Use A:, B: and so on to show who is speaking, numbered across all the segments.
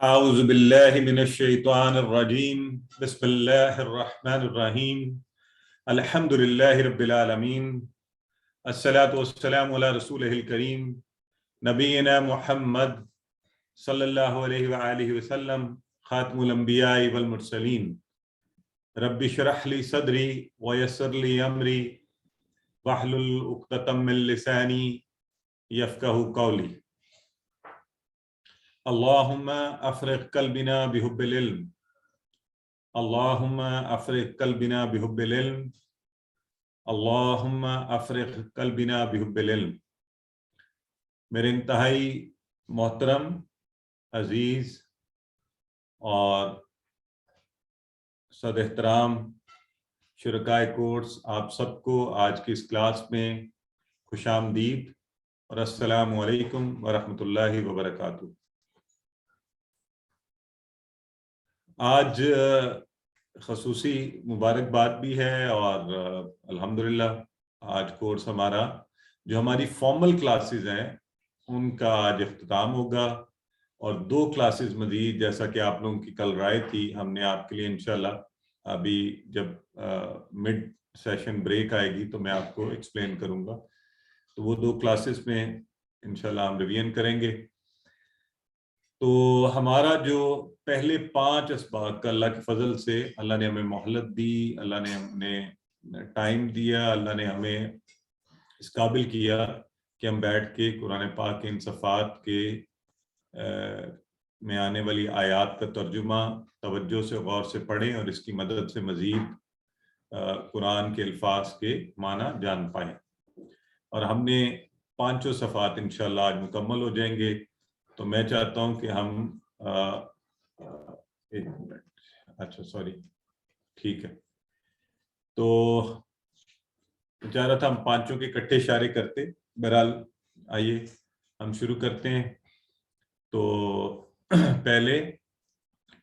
A: اعوذ باللہ من الشیطان الرجیم بسم اللہ الرحمن الرحیم الحمد للہ رب العالمین الصلاۃ والسلام علی رسولہ الکریم نبینا محمد صلی اللہ علیہ وآلہ وسلم خاتم الانبیاء والمرسلین رب اشرح لی صدری ویسر لی امری واحلل عقدۃ من لسانی یفقہوا قولی اللہم افرغ قلبنا بحب العلم اللہم افرغ قلبنا بحب العلم اللہم افرغ قلبنا بحب العلم۔ میرے انتہائی محترم، عزیز اور صد احترام شرکائے کورس، آپ سب کو آج کی اس کلاس میں خوش آمدید اور السلام علیکم ورحمۃ اللہ وبرکاتہ۔ آج خصوصی مبارکباد بھی ہے اور الحمدللہ آج کورس ہمارا جو ہماری فارمل کلاسز ہیں ان کا آج اختتام ہوگا، اور 2 کلاسز مزید جیسا کہ آپ لوگوں کی کل رائے تھی، ہم نے آپ کے لیے انشاءاللہ ابھی جب مڈ سیشن بریک آئے گی تو میں آپ کو ایکسپلین کروں گا، تو وہ 2 کلاسز میں انشاءاللہ ہم ریویژن کریں گے۔ تو ہمارا جو پہلے 5 اسباق کا اللہ کے فضل سے اللہ نے ہمیں مہلت دی، اللہ نے ہمیں ٹائم دیا، اللہ نے ہمیں اس قابل کیا کہ ہم بیٹھ کے قرآن پاک کے ان صفحات کے میں آنے والی آیات کا ترجمہ توجہ سے غور سے پڑھیں اور اس کی مدد سے مزید قرآن کے الفاظ کے معنی جان پائیں، اور ہم نے 5 صفحات انشاءاللہ آج مکمل ہو جائیں گے۔ تو میں چاہتا ہوں کہ ہم ایک منٹ، اچھا سوری، ٹھیک ہے، تو چاہ رہا تھا ہم 5 کے اکٹھے اشارے کرتے۔ بہرحال آئیے ہم شروع کرتے ہیں۔ تو پہلے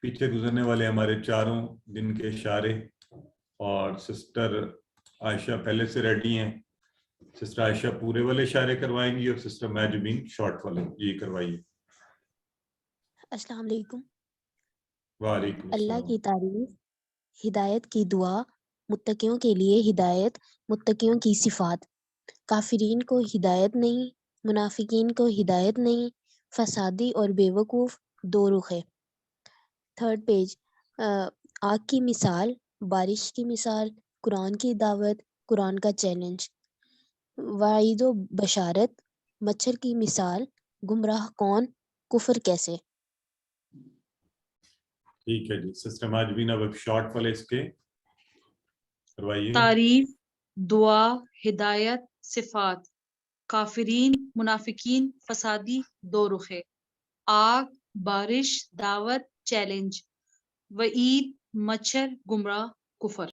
A: پیچھے گزرنے والے ہمارے 4 دن کے اشارے، اور سسٹر عائشہ پہلے سے ریڈی ہیں۔ سسٹر عائشہ پورے والے اشارے کروائیں گی اور سسٹر میجبین شارٹ والے، یہ کروائیے۔
B: السلام علیکم۔
A: وعلیکم
B: اللہ
A: السلام۔
B: کی تعریف، ہدایت کی دعا، متقیوں کے لیے ہدایت، متقیوں کی صفات۔ کافرین کو ہدایت نہیں، منافقین کو ہدایت نہیں، فسادی اور بیوقوف 2 رخ ہے۔ 3rd page. آگ کی مثال، بارش کی مثال، قرآن کی دعوت، قرآن کا چیلنج، وعید و بشارت، مچھر کی مثال، گمراہ کون، کفر کیسے۔
A: ٹھیک ہے جی، سسٹر ماجبین اب شارٹ والے اس کے کروائیے۔
C: تعریف، دعا، ہدایت، صفات۔ کافرین، منافقین، فسادی 2 رخے۔ آگ، بارش، دعوت، چیلنج، وعید، مچھر، گمراہ، کفر۔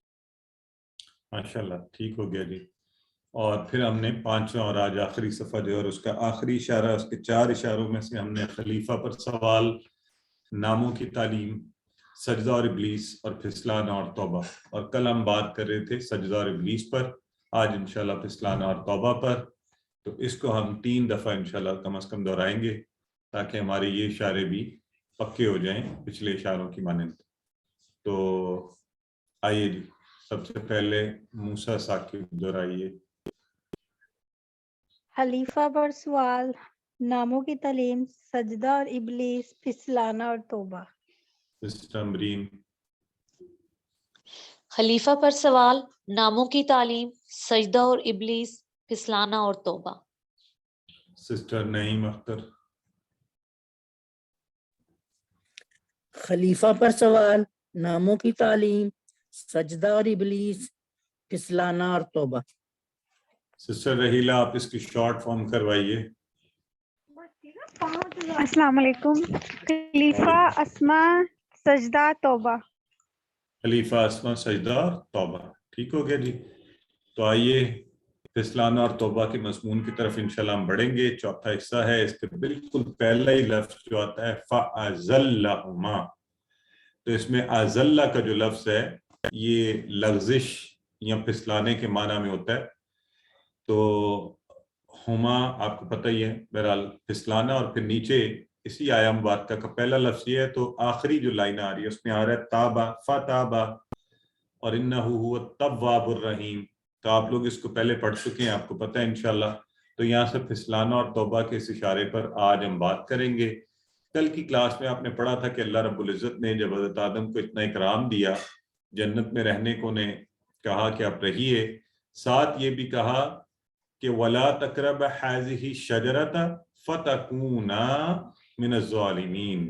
A: ماشاءاللہ ٹھیک ہو گیا جی۔ اور پھر ہم نے 5واں اور آج آخری صفحہ جو ہے، اور اس کا آخری اشارہ، اس کے 4 اشاروں میں سے ہم نے خلیفہ پر سوال، ناموں کی تعلیم، سجدہ اور ابلیس، اور پھسلانا اور توبہ۔ اور کل ہم بات کر رہے تھے سجدہ اور ابلیس پر، آج انشاءاللہ پھسلانا اور توبہ پر۔ تو اس کو ہم 3 دفعہ انشاءاللہ کم از کم دہرائیں گے تاکہ ہمارے یہ اشارے بھی پکے ہو جائیں پچھلے اشاروں کی مانند۔ تو آئیے جی، سب سے پہلے موسیٰ ثاقب دہرائیے۔
D: خلیفہ پر سوال، ناموں کی تعلیم، سجدہ اور ابلیس، پھسلانا اور توبہ۔
A: سسٹر امرین۔
E: خلیفہ پر سوال، ناموں کی تعلیم، سجدہ اور ابلیس، پھسلانا اور توبہ۔
A: سسٹر نعیم اختر۔
F: خلیفہ پر سوال، ناموں کی تعلیم، سجدہ اور ابلیس، پھسلانا اور توبہ۔
A: سسٹر رحیلہ آپ اس کی شارٹ فارم کروائیے۔
G: السلام علیکم۔ خلیفہ، اسماء، سجدہ، توبہ۔
A: خلیفہ، اسماء، سجدہ اور توبہ، ٹھیک ہو گیا جی۔ تو آئیے پھسلانا اور توبہ کے مضمون کی طرف انشاءاللہ ہم بڑھیں گے۔ 4تھا حصہ ہے، اس کے بالکل پہلا ہی لفظ جو آتا ہے فَأَزَلَّهُمَا، تو اس میں ازلہ کا جو لفظ ہے یہ لغزش یا پھسلانے کے معنی میں ہوتا ہے۔ تو ہما آپ کو پتہ ہی ہے، بہرحال پھسلانا، اور پھر نیچے اسی آیا مبارکہ کا پہلا لفظ یہ ہے، تو آخری جو لائن آ رہی ہے اس میں آ رہا ہے تابا فتابا اور انہ هو التواب الرحیم. تو آپ لوگ اس کو پہلے پڑھ چکے ہیں، آپ کو پتہ ہے انشاءاللہ. تو یہاں سے پھسلانا اور توبہ کے اس اشارے پر آج ہم بات کریں گے. کل کی کلاس میں آپ نے پڑھا تھا کہ اللہ رب العزت نے جب حضرت آدم کو اتنا اکرام دیا، جنت میں رہنے کو نے کہا کہ آپ رہیے، ساتھ یہ بھی کہا کہ وَلَا تَقْرَبَ هَٰذِهِ الشَّجَرَةَ فَتَكُونَا مِنَ الظَّالِمِينَ.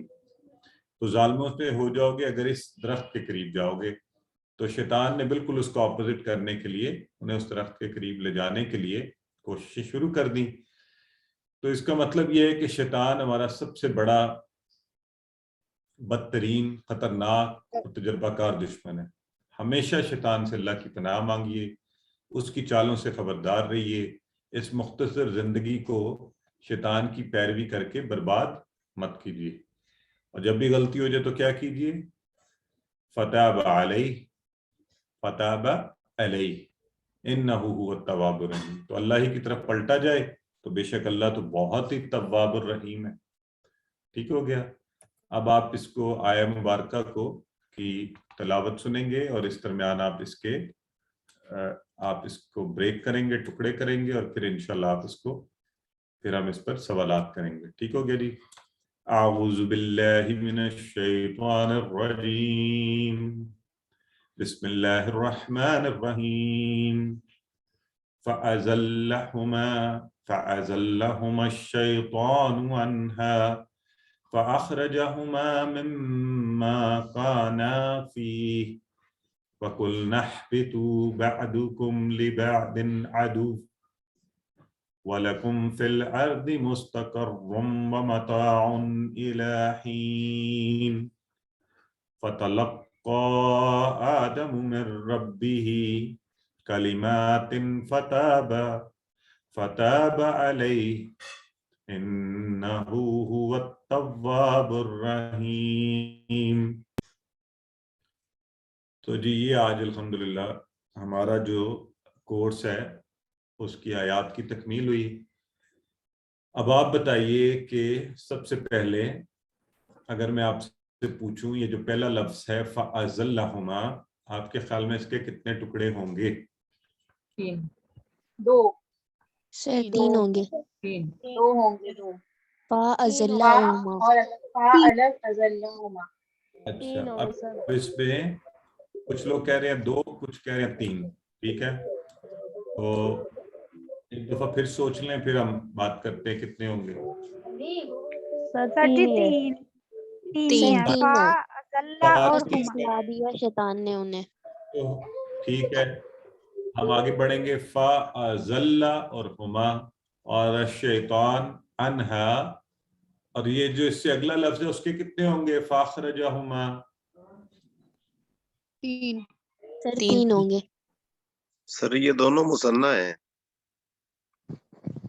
A: تو ظالموں سے ہو جاؤ گے اگر اس درخت کے قریب جاؤ گے. تو شیطان نے بالکل اس کو اپوزٹ کرنے کے لیے، انہیں اس درخت کے قریب لے جانے کے لیے کوششیں شروع کر دی. تو اس کا مطلب یہ ہے کہ شیطان ہمارا سب سے بڑا، بدترین، خطرناک اور تجربہ کار دشمن ہے. ہمیشہ شیطان سے اللہ کی پناہ مانگیے، اس کی چالوں سے خبردار رہیے. اس مختصر زندگی کو شیطان کی پیروی کر کے برباد مت کیجیے. اور جب بھی غلطی ہو جائے تو کیا کیجیے؟ فتاب علیہ، فتاب علیہ انہ هو التواب الرحیم. تو اللہ ہی کی طرف پلٹا جائے تو بے شک اللہ تو بہت ہی تواب الرحیم ہے. ٹھیک ہو گیا. اب آپ اس کو آیہ مبارکہ کو کی تلاوت سنیں گے اور اس درمیان آپ اس کو بریک کریں گے، ٹکڑے کریں گے، اور پھر انشاءاللہ آپ اس کو پھر ہم اس پر سوالات کریں گے. ٹھیک ہو گیا جی. اعوذ باللہ من الشیطان الرجیم، بسم اللہ الرحمن الرحیم. فأزلهما الشیطان عنها فأخرجهما مما كانا فيه وقلنا اهبطوا بعضكم لبعض عدو وَلَكُمْ فِي الْأَرْضِ مُسْتَقَرٌّ وَمَتَاعٌ إِلَىٰ حِينٍ. فَتَلَقَّىٰ آدَمُ مِن رَّبِّهِ كَلِمَاتٍ فَتَابَ عَلَيْهِ إِنَّهُ هُوَ التَّوَّابُ الرَّحِيمُ. تو جی یہ آج الحمدللہ ہمارا جو کورس ہے اس کی آیات کی تکمیل ہوئی. اب آپ بتائیے کہ سب سے پہلے اگر میں آپ سے پوچھوں یہ جو پہلا لفظ ہے فَأَزَلَّهُمَا، آپ کے خیال میں اس کے کتنے ٹکڑے ہوں گے؟
C: 3 2
B: تین ہوں گے.
C: 3 2 ہوں گے. 2
B: فَأَزَلَّهُمَا.
C: اور فا الف ازلہما.
A: اچھا، اب اس پہ کچھ لوگ کہہ رہے ہیں 2، کچھ کہہ رہے ہیں 3. ٹھیک ہے، تو ایک دفعہ پھر سوچ لیں، پھر ہم بات کرتے ہیں کتنے ہوں گے.
G: 33
B: تین
G: ہیں.
B: تین
G: فا
B: ہے.
G: ازلہ اور
A: تین.
G: ہما.
B: پھسلا دیا شیطان نے انہیں.
A: تو ٹھیک ہے، ہم آگے بڑھیں گے. فَأَزَلَّ اور ہما اور شیطان انہا، اور یہ جو اس سے اگلا لفظ ہے اس کے کتنے ہوں گے؟ فَأَخْرَجَهُمَا.
B: سر 3 ہوں گے.
H: سر یہ دونوں مثنیٰ ہیں،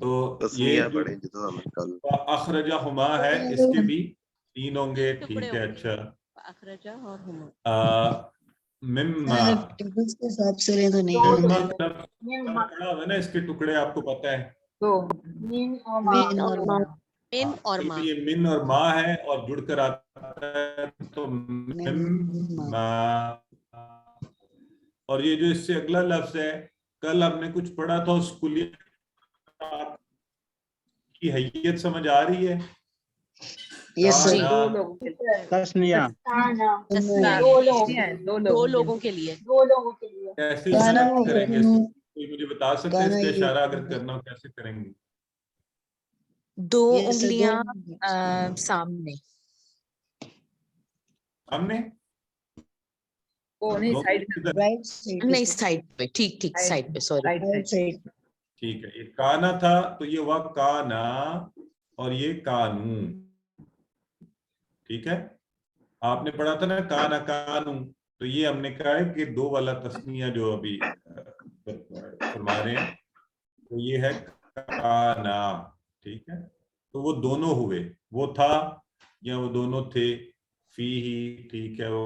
A: تو
H: تسنیہ
A: یہ جو
H: پڑھیں جدو ہم کل
A: فَأَخْرَجَهُمَا ہے اس کے بھی 3 ہوں گے. ٹھیک ہے، اچھا. مما مما پڑھا ہوا ہے نا، اس کے ٹکڑے آپ کو پتہ ہے.
C: 2 مین اور ما.
A: چلو یہ من اور ما ہے اور جڑ کر آتا ہے تو مما. اور یہ جو اس سے اگلا لفظ ہے، کل ہم نے کچھ پڑھا تھا، اس کلیہ کی حیثیت سمجھ آ رہی ہے؟
F: تسنیہ.
C: دو لوگوں کے لیے.
A: کیسے اشارہ کریں گے؟ کوئی مجھے بتا سکتے ہیں اس کا اشارہ اگر کرنا ہو کیسے کریں گے؟
I: 2 انگلیاں سامنے.
A: سامنے
I: نہیں سائڈ پہ. ٹھیک سائڈ پہ. سوری.
A: ٹھیک ہے، یہ کانا تھا تو یہ ہوا کانا اور یہ کانو. ٹھیک ہے، آپ نے پڑھا تھا نا کانا کانو، تو یہ ہم نے کہا ہے کہ 2 والا تسنیہ جو ابھی فرما رہے ہیں تو یہ ہے کانا. ٹھیک ہے، تو وہ دونوں ہوئے، وہ تھا یا وہ دونوں تھے. فی ہی. ٹھیک ہے، وہ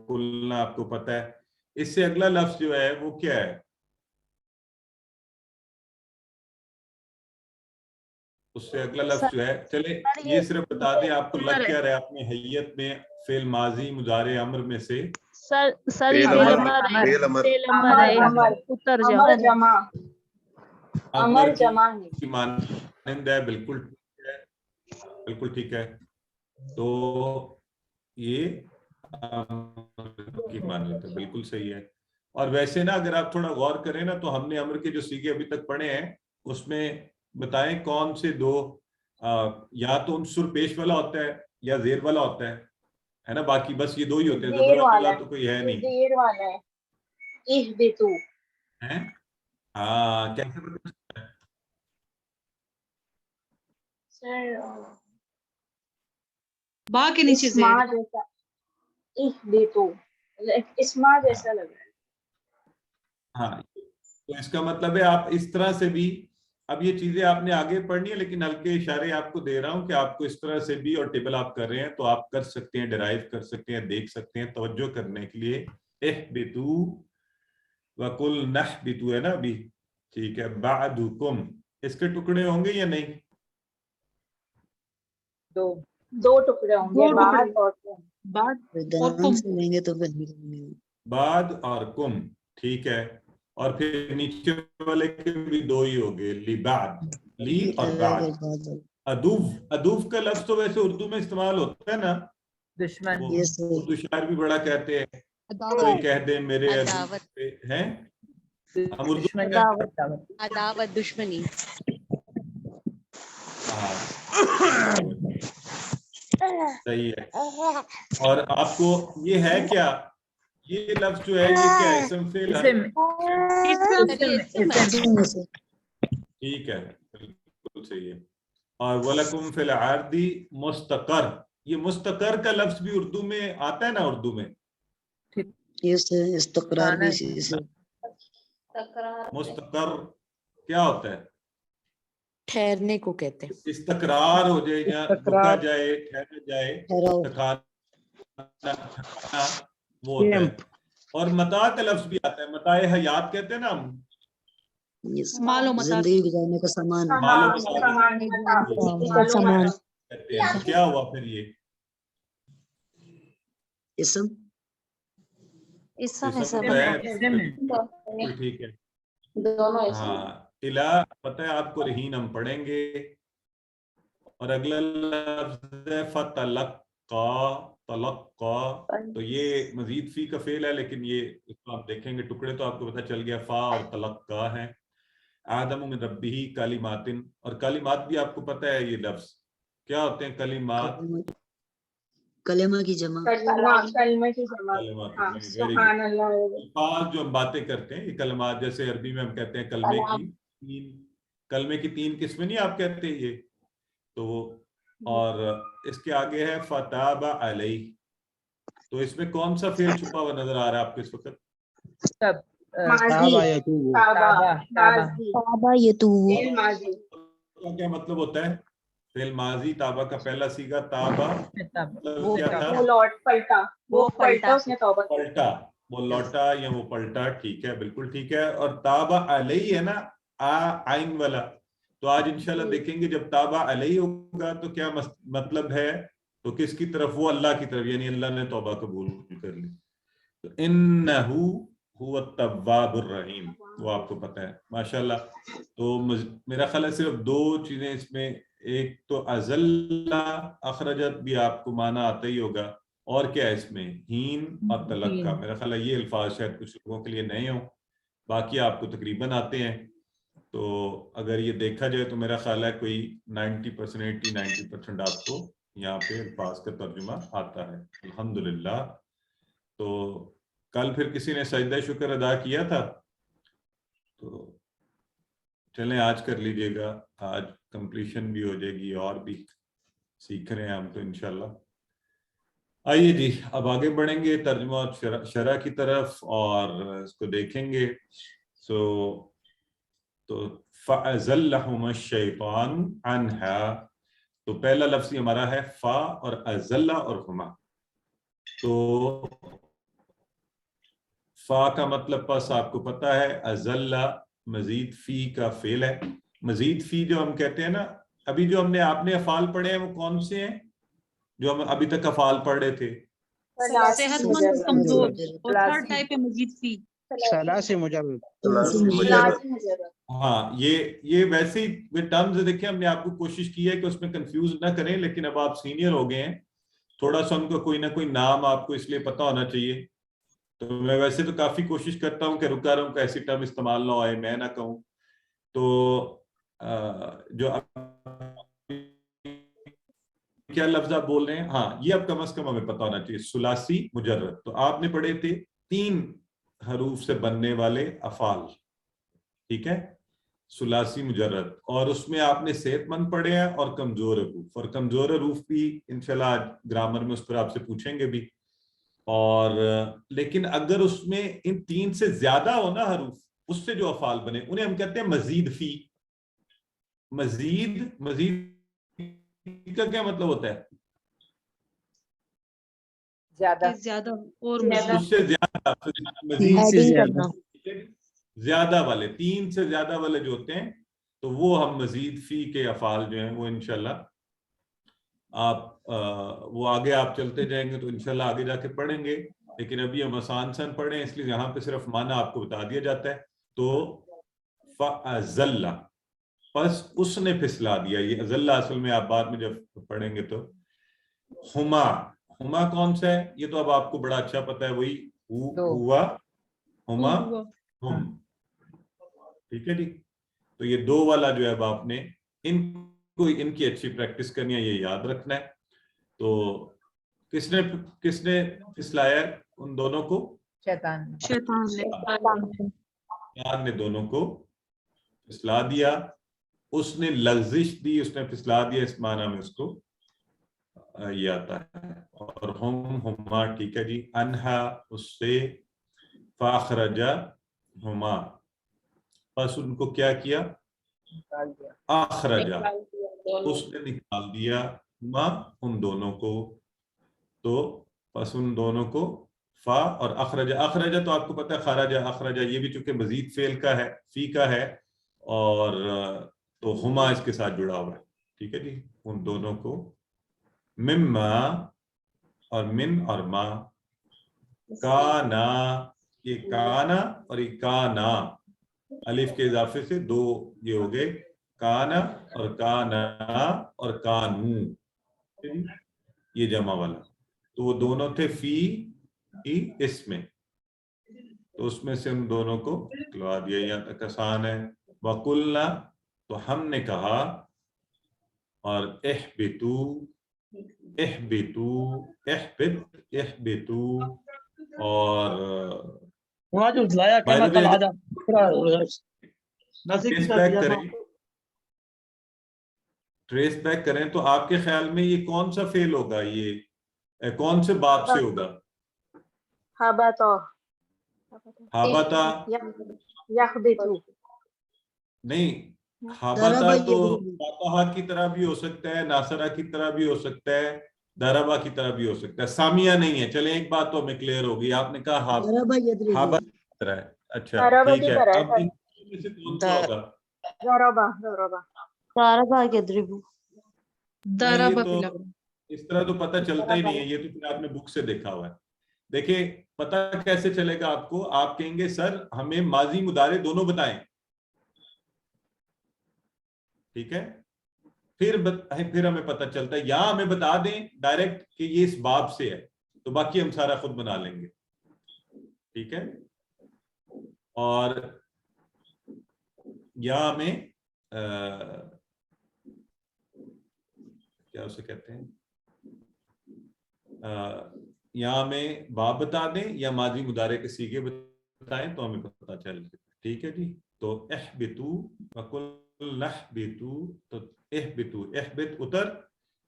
A: کلنا آپ کو پتہ ہے. اس سے اگلا لفظ جو ہے وہ کیا ہے؟ اس سے اگلا لفظ جو ہے, چلے یہ صرف بتا دیں آپ کو لگ کیا رہا ہے اپنے حیت میں فعل ماضی مضارع امر میں سے.
C: سر
H: فعل امر
C: امر جمع امر جمع ہے.
A: کی مانند ہے, بالکل ٹھیک ہے, بالکل ٹھیک ہے. تو یہ امر کی مانند ہے, بالکل صحیح ہے. اور ویسے نا اگر آپ تھوڑا غور کریں نا تو ہم نے امر کے جو سیغے ابھی تک پڑھے ہیں اس میں بتائیں کون سے دو یا تو عنصر پیش والا ہوتا ہے یا زیر والا ہوتا ہے نا, باقی بس یہ دو ہی ہوتے ہیں,
C: زیر
A: زبر
C: والا
A: والا تو کوئی ہے نہیں.
C: زیر والا ہے. اہبطوا
A: ہیں ہاں, کیسے پتہ چلتا ہے؟
C: سر
I: با کے نیچے
C: اسما
I: زیر.
C: جیسا اہبطوا اسما جیسا لگ رہا ہے.
A: ہاں, تو اس کا مطلب ہے آپ اس طرح سے بھی, اب یہ چیزیں آپ نے آگے پڑھنی ہے لیکن ہلکے اشارے آپ کو دے رہا ہوں کہ آپ کو اس طرح سے بھی, اور ٹیبل آپ کر رہے ہیں تو آپ کر سکتے ہیں, ڈرائیو کر سکتے ہیں, دیکھ سکتے ہیں توجہ کرنے کے لیے. اہبطوا وقل نہبط ہے نا ابھی, ٹھیک ہے. بعدکم اس کے ٹکڑے ہوں گے یا نہیں؟
C: دو ٹکڑے ہوں گے, بعد اور کم.
I: بعد اور کم.
A: بعد اور کم, ٹھیک ہے. اور پھر نیچے والے کے بھی دو ہی ہو گئے, لی بعد, لی اور بعد. ادوف, ادوف کا لفظ تو ویسے اردو میں استعمال ہوتا ہے نا,
F: دشمن.
A: اردو شاعر بھی بڑا کہتے ہیں, کوئی کہہ دے میرے ادوف ہیں, ہم اردو میں کہتے ہیں
E: عداوت دشمنی.
A: ہاں صحیح ہے. اور آپ کو یہ ہے کیا, یہ لفظ جو ہے یہ کیا ہے, اسم فعل ہے, ٹھیک ہے, بالکل صحیح ہے. اور وَلَكُمْ فِي الْأَرْضِ مستقر, یہ مستقر کا لفظ بھی اردو میں آتا ہے نا, اردو میں
F: استقرار بھی
A: مستقر کیا ہوتا ہے؟
I: ٹھہرنے کو کہتے ہیں.
A: استقرار ہو جائے یا رکا جائے, ٹھہر جائے, وہ ہوتا ہے. اور متاع کا لفظ بھی آتا ہے, متاع حیات کہتے ہیں نا ہم,
I: مال و متاع.
F: زندگی گزارنے کا سامان.
A: مال و متاع
C: سامان
A: کہتے ہیں. کیا ہوا پھر یہ
F: اسم
A: اسم ہے, ٹھیک ہے. ہاں, الہ پتہ ہے آپ کو, رہین ہم پڑھیں گے. اور اگلا لفظ ہے فتلقا, تلقا, تو یہ مزید فی کا فعل ہے لیکن یہ اس کو آپ دیکھیں گے ٹکڑے تو آپ کو پتہ چل گیا, فا اور تلقا ہے. آدم من ربہ کلمات, اور کلمات بھی آپ کو پتہ ہے یہ لفظ کیا ہوتے ہیں, کلمات
F: کلمہ کی جمع.
C: کلمہ کی جمع. ہاں, سبحان اللہ.
A: الفاظ جو ہم باتیں کرتے ہیں یہ کلمات, جیسے عربی میں ہم کہتے ہیں کلمے کی تین قسمیں نہیں آپ کہتے یہ تو. اور اس کے آگے ہے فتاب علیہ, تو اس میں کون سا فعل چھپا ہوا نظر آ رہا ہے آپ کو اس وقت؟
B: تابا یتوب.
A: کیا مطلب ہوتا ہے فعل ماضی؟ تابا کا پہلا صیغہ تابا مطلب کیا تھا؟
C: وہ لوٹ پلٹا, وہ پلٹا, اس نے توبہ کی.
A: پلٹا, وہ لوٹا یا وہ پلٹا, ٹھیک ہے, بالکل ٹھیک ہے. اور تابا علیہ ہے نا, عین والا, تو آج انشاءاللہ دیکھیں گے جب تابا علیہ ہوگا تو کیا مطلب ہے, تو کس کی طرف؟ وہ اللہ کی طرف, یعنی اللہ نے توبہ قبول کر لی. تو انہو هو التواب الرحیم, وہ آپ کو پتہ ہے ماشاءاللہ. تو میرا خیال ہے صرف دو چیزیں اس میں, ایک تو ازل اخرجت بھی آپ کو معنی آتا ہی ہوگا, اور کیا ہے اس میں ہین اور تلقا. میرا خیال ہے یہ الفاظ شاید کچھ لوگوں کے لیے نئے ہوں, باقی آپ کو تقریباً آتے ہیں. تو اگر یہ دیکھا جائے تو میرا خیال ہے کوئی 90% 80-90% آپ کو یہاں پہ الفاظ کا ترجمہ آتا ہے الحمدللہ. تو کل پھر کسی نے سجدہ شکر ادا کیا تھا؟ تو چلیں آج کر لیجئے گا, آج کمپلیشن بھی ہو جائے گی, اور بھی سیکھ رہے ہیں ہم تو انشاءاللہ. آئیے جی اب آگے بڑھیں گے ترجمہ اور شرح کی طرف اور اس کو دیکھیں گے. تو فَأَزَلَّهُمَا الشَّيْطَانُ عَنْهَا, تو پہلا لفظ ہمارا ہے فا اور ازلہ اور ہما. تو فا کا مطلب پس آپ کو پتہ ہے, ازلہ مزید فی کا فعل ہے. مزید فی جو ہم کہتے ہیں نا ابھی جو آپ نے افعال پڑھے ہیں وہ کون سے ہیں جو ہم ابھی تک افعال پڑھ رہے تھے؟
C: صحت مند اور کمزور اور تھرڈ ٹائپ ہے مزید فی
J: ثلاثی مجرد
A: ہاں یہ ویسے ہی ٹرمز دیکھیں ہم نے آپ کو کوشش کی ہے کہ اس میں کنفیوز نہ کریں، لیکن اب آپ سینئر ہو گئے ہیں، تھوڑا سا ان کا کوئی نہ کوئی نام آپ کو اس لیے پتا ہونا چاہیے. تو میں ویسے تو کافی کوشش کرتا ہوں کہ رکا رہوں کہ ایسی ٹرم استعمال نہ ہوئے، میں نہ کہوں. تو جو کیا لفظ آپ بول رہے ہیں، ہاں یہ اب کم از کم ہمیں پتا ہونا چاہیے. ثلاثی مجرد تو آپ نے پڑھے تھے 3 حروف سے بننے والے افعال، ٹھیک ہے، ثلاثی مجرد، اور اس میں آپ نے صحت مند پڑھے ہیں اور کمزور حروف. اور کمزور حروف بھی انشاءاللہ آج گرامر میں اس پر آپ سے پوچھیں گے بھی. اور لیکن اگر اس میں ان 3 سے زیادہ ہو نا حروف، اس سے جو افعال بنے انہیں ہم کہتے ہیں مزید فی. مزید کا کیا مطلب ہوتا ہے؟
C: زیادہ اور
A: اس سے زیادہ،
F: تین سے
A: مزید
F: زیادہ.
A: زیادہ والے، 3 سے زیادہ والے جو ہوتے ہیں تو وہ ہم مزید فی کے افعال جو ہیں وہ انشاءاللہ آپ وہ آگے آپ چلتے جائیں گے تو انشاءاللہ آگے جا کے پڑھیں گے. لیکن ابھی ہم آسان پڑھیں، اس لیے یہاں پہ صرف معنی آپ کو بتا دیا جاتا ہے. تو فَأَزَلَّ، پس اس نے پھسلا دیا. یہ ازلہ اصل میں آپ بعد میں جب پڑھیں گے تو ہما کون سا ہے؟ یہ تو اب آپ کو بڑا اچھا پتا ہے، وہی ہوا ہما ہم، ٹھیک ہے جی. تو یہ 2 والا جو ہے اب آپ نے ان کی اچھی پریکٹس کرنی ہے، یہ یاد رکھنا ہے. تو کس نے پھسلایا ان دونوں کو؟
C: شیطان
A: نے دونوں کو پھسلا دیا. اس نے لغزش دی، اس نے پھسلا دیا، اس معنی میں اس کو یہ آتا ہے. اور ہما، ٹھیک ہے جی. انہا، اس سے، فاخرجا ہما، پس ان کو کیا کیا؟ اخرجا، اس نے نکال دیا، ہما، ان دونوں کو. تو پس ان دونوں کو فا اور اخرجا تو آپ کو پتا ہے خرجا اخرجا، یہ بھی چونکہ مزید فعل کا ہے، فی کا ہے، اور تو ہما اس کے ساتھ جڑا ہوا ہے، ٹھیک ہے جی. ان دونوں کو مما اور من اور ما، کانا، یہ کانا اور یہ کانا، الف کے اضافے سے 2 یہ ہو گئے، کانا اور کانا اور کانو، یہ جمع والا. تو وہ دونوں تھے فی اس میں، تو اس میں سے ان دونوں کو نکلوا دیا. یہاں تک آسان ہے. وَقُلْنَا، تو ہم نے کہا، اور احبتو، اور ٹریس بیک کریں تو آپ کے خیال میں یہ کون سا فعل ہوگا؟ یہ کون سے باب سے ہوگا؟ ہابتا نہیں، ہابتا تو فاتحہ کی طرح بھی ہو سکتا ہے، ناصرہ کی طرح بھی ہو سکتا ہے، دربا کی طرح بھی ہو سکتا ہے. سامیہ نہیں ہے. چلیں ایک بات تو ہمیں کلیئر ہوگی، آپ نے کہا ہابا کی طرح ہے. اچھا ٹھیک ہے. اب ان میں سے کون سا ہوگا؟
E: ضربا یضرب.
A: نہیں، یہ تو اس طرح تو پتہ چلتا ہی نہیں ہے، یہ تو پھر آپ نے بک سے دیکھا ہوا ہے. دیکھیں پتہ کیسے چلے گا آپ کو؟ آپ کہیں گے سر ہمیں ماضی مضارع دونوں بتائیں، ٹھیک ہے، پھر ہمیں پتہ چلتا ہے. یا ہمیں بتا دیں ڈائریکٹ کہ یہ اس باب سے ہے، تو باقی ہم سارا خود بنا لیں گے، ٹھیک ہے. اور یا ہمیں کیا اسے کہتے ہیں، یا ہمیں باب بتا دیں یا ماضی مضارع کے صیغے بتائیں تو ہمیں پتہ چل جائے، ٹھیک ہے جی. تو احبتو وقل نحبتو، تو احبتو، احبت اتر،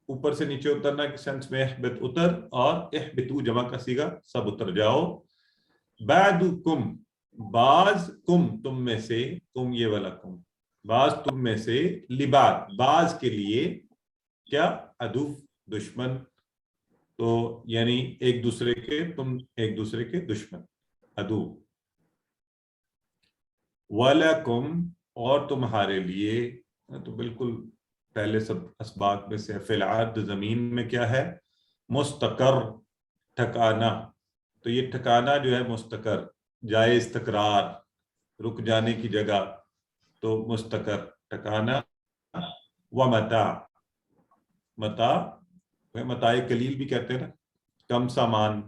A: اوپر سے نیچے اترنا کے سینس میں احبت اتر، اور احبتو جمع کا صیغہ سب اتر جاؤ. بعدکم، بعض، کم تم میں سے، کم یہ والا کم، بعض تم میں سے، لبعض بعض کے لیے، کیا؟ عدو، دشمن. تو یعنی ایک دوسرے کے، تم ایک دوسرے کے دشمن، عدو. وَلَكُمْ، اور تمہارے لیے، تو بالکل پہلے سب اسباق میں سے. فی الارض زمین میں کیا ہے؟ مستقر ٹھکانا. تو یہ ٹھکانا جو ہے مستقر، جائے استقرار، رک جانے کی جگہ، تو مستقر ٹھکانا. ومتاع، متاع متاع قلیل بھی کہتے ہیں نا، کم سامان.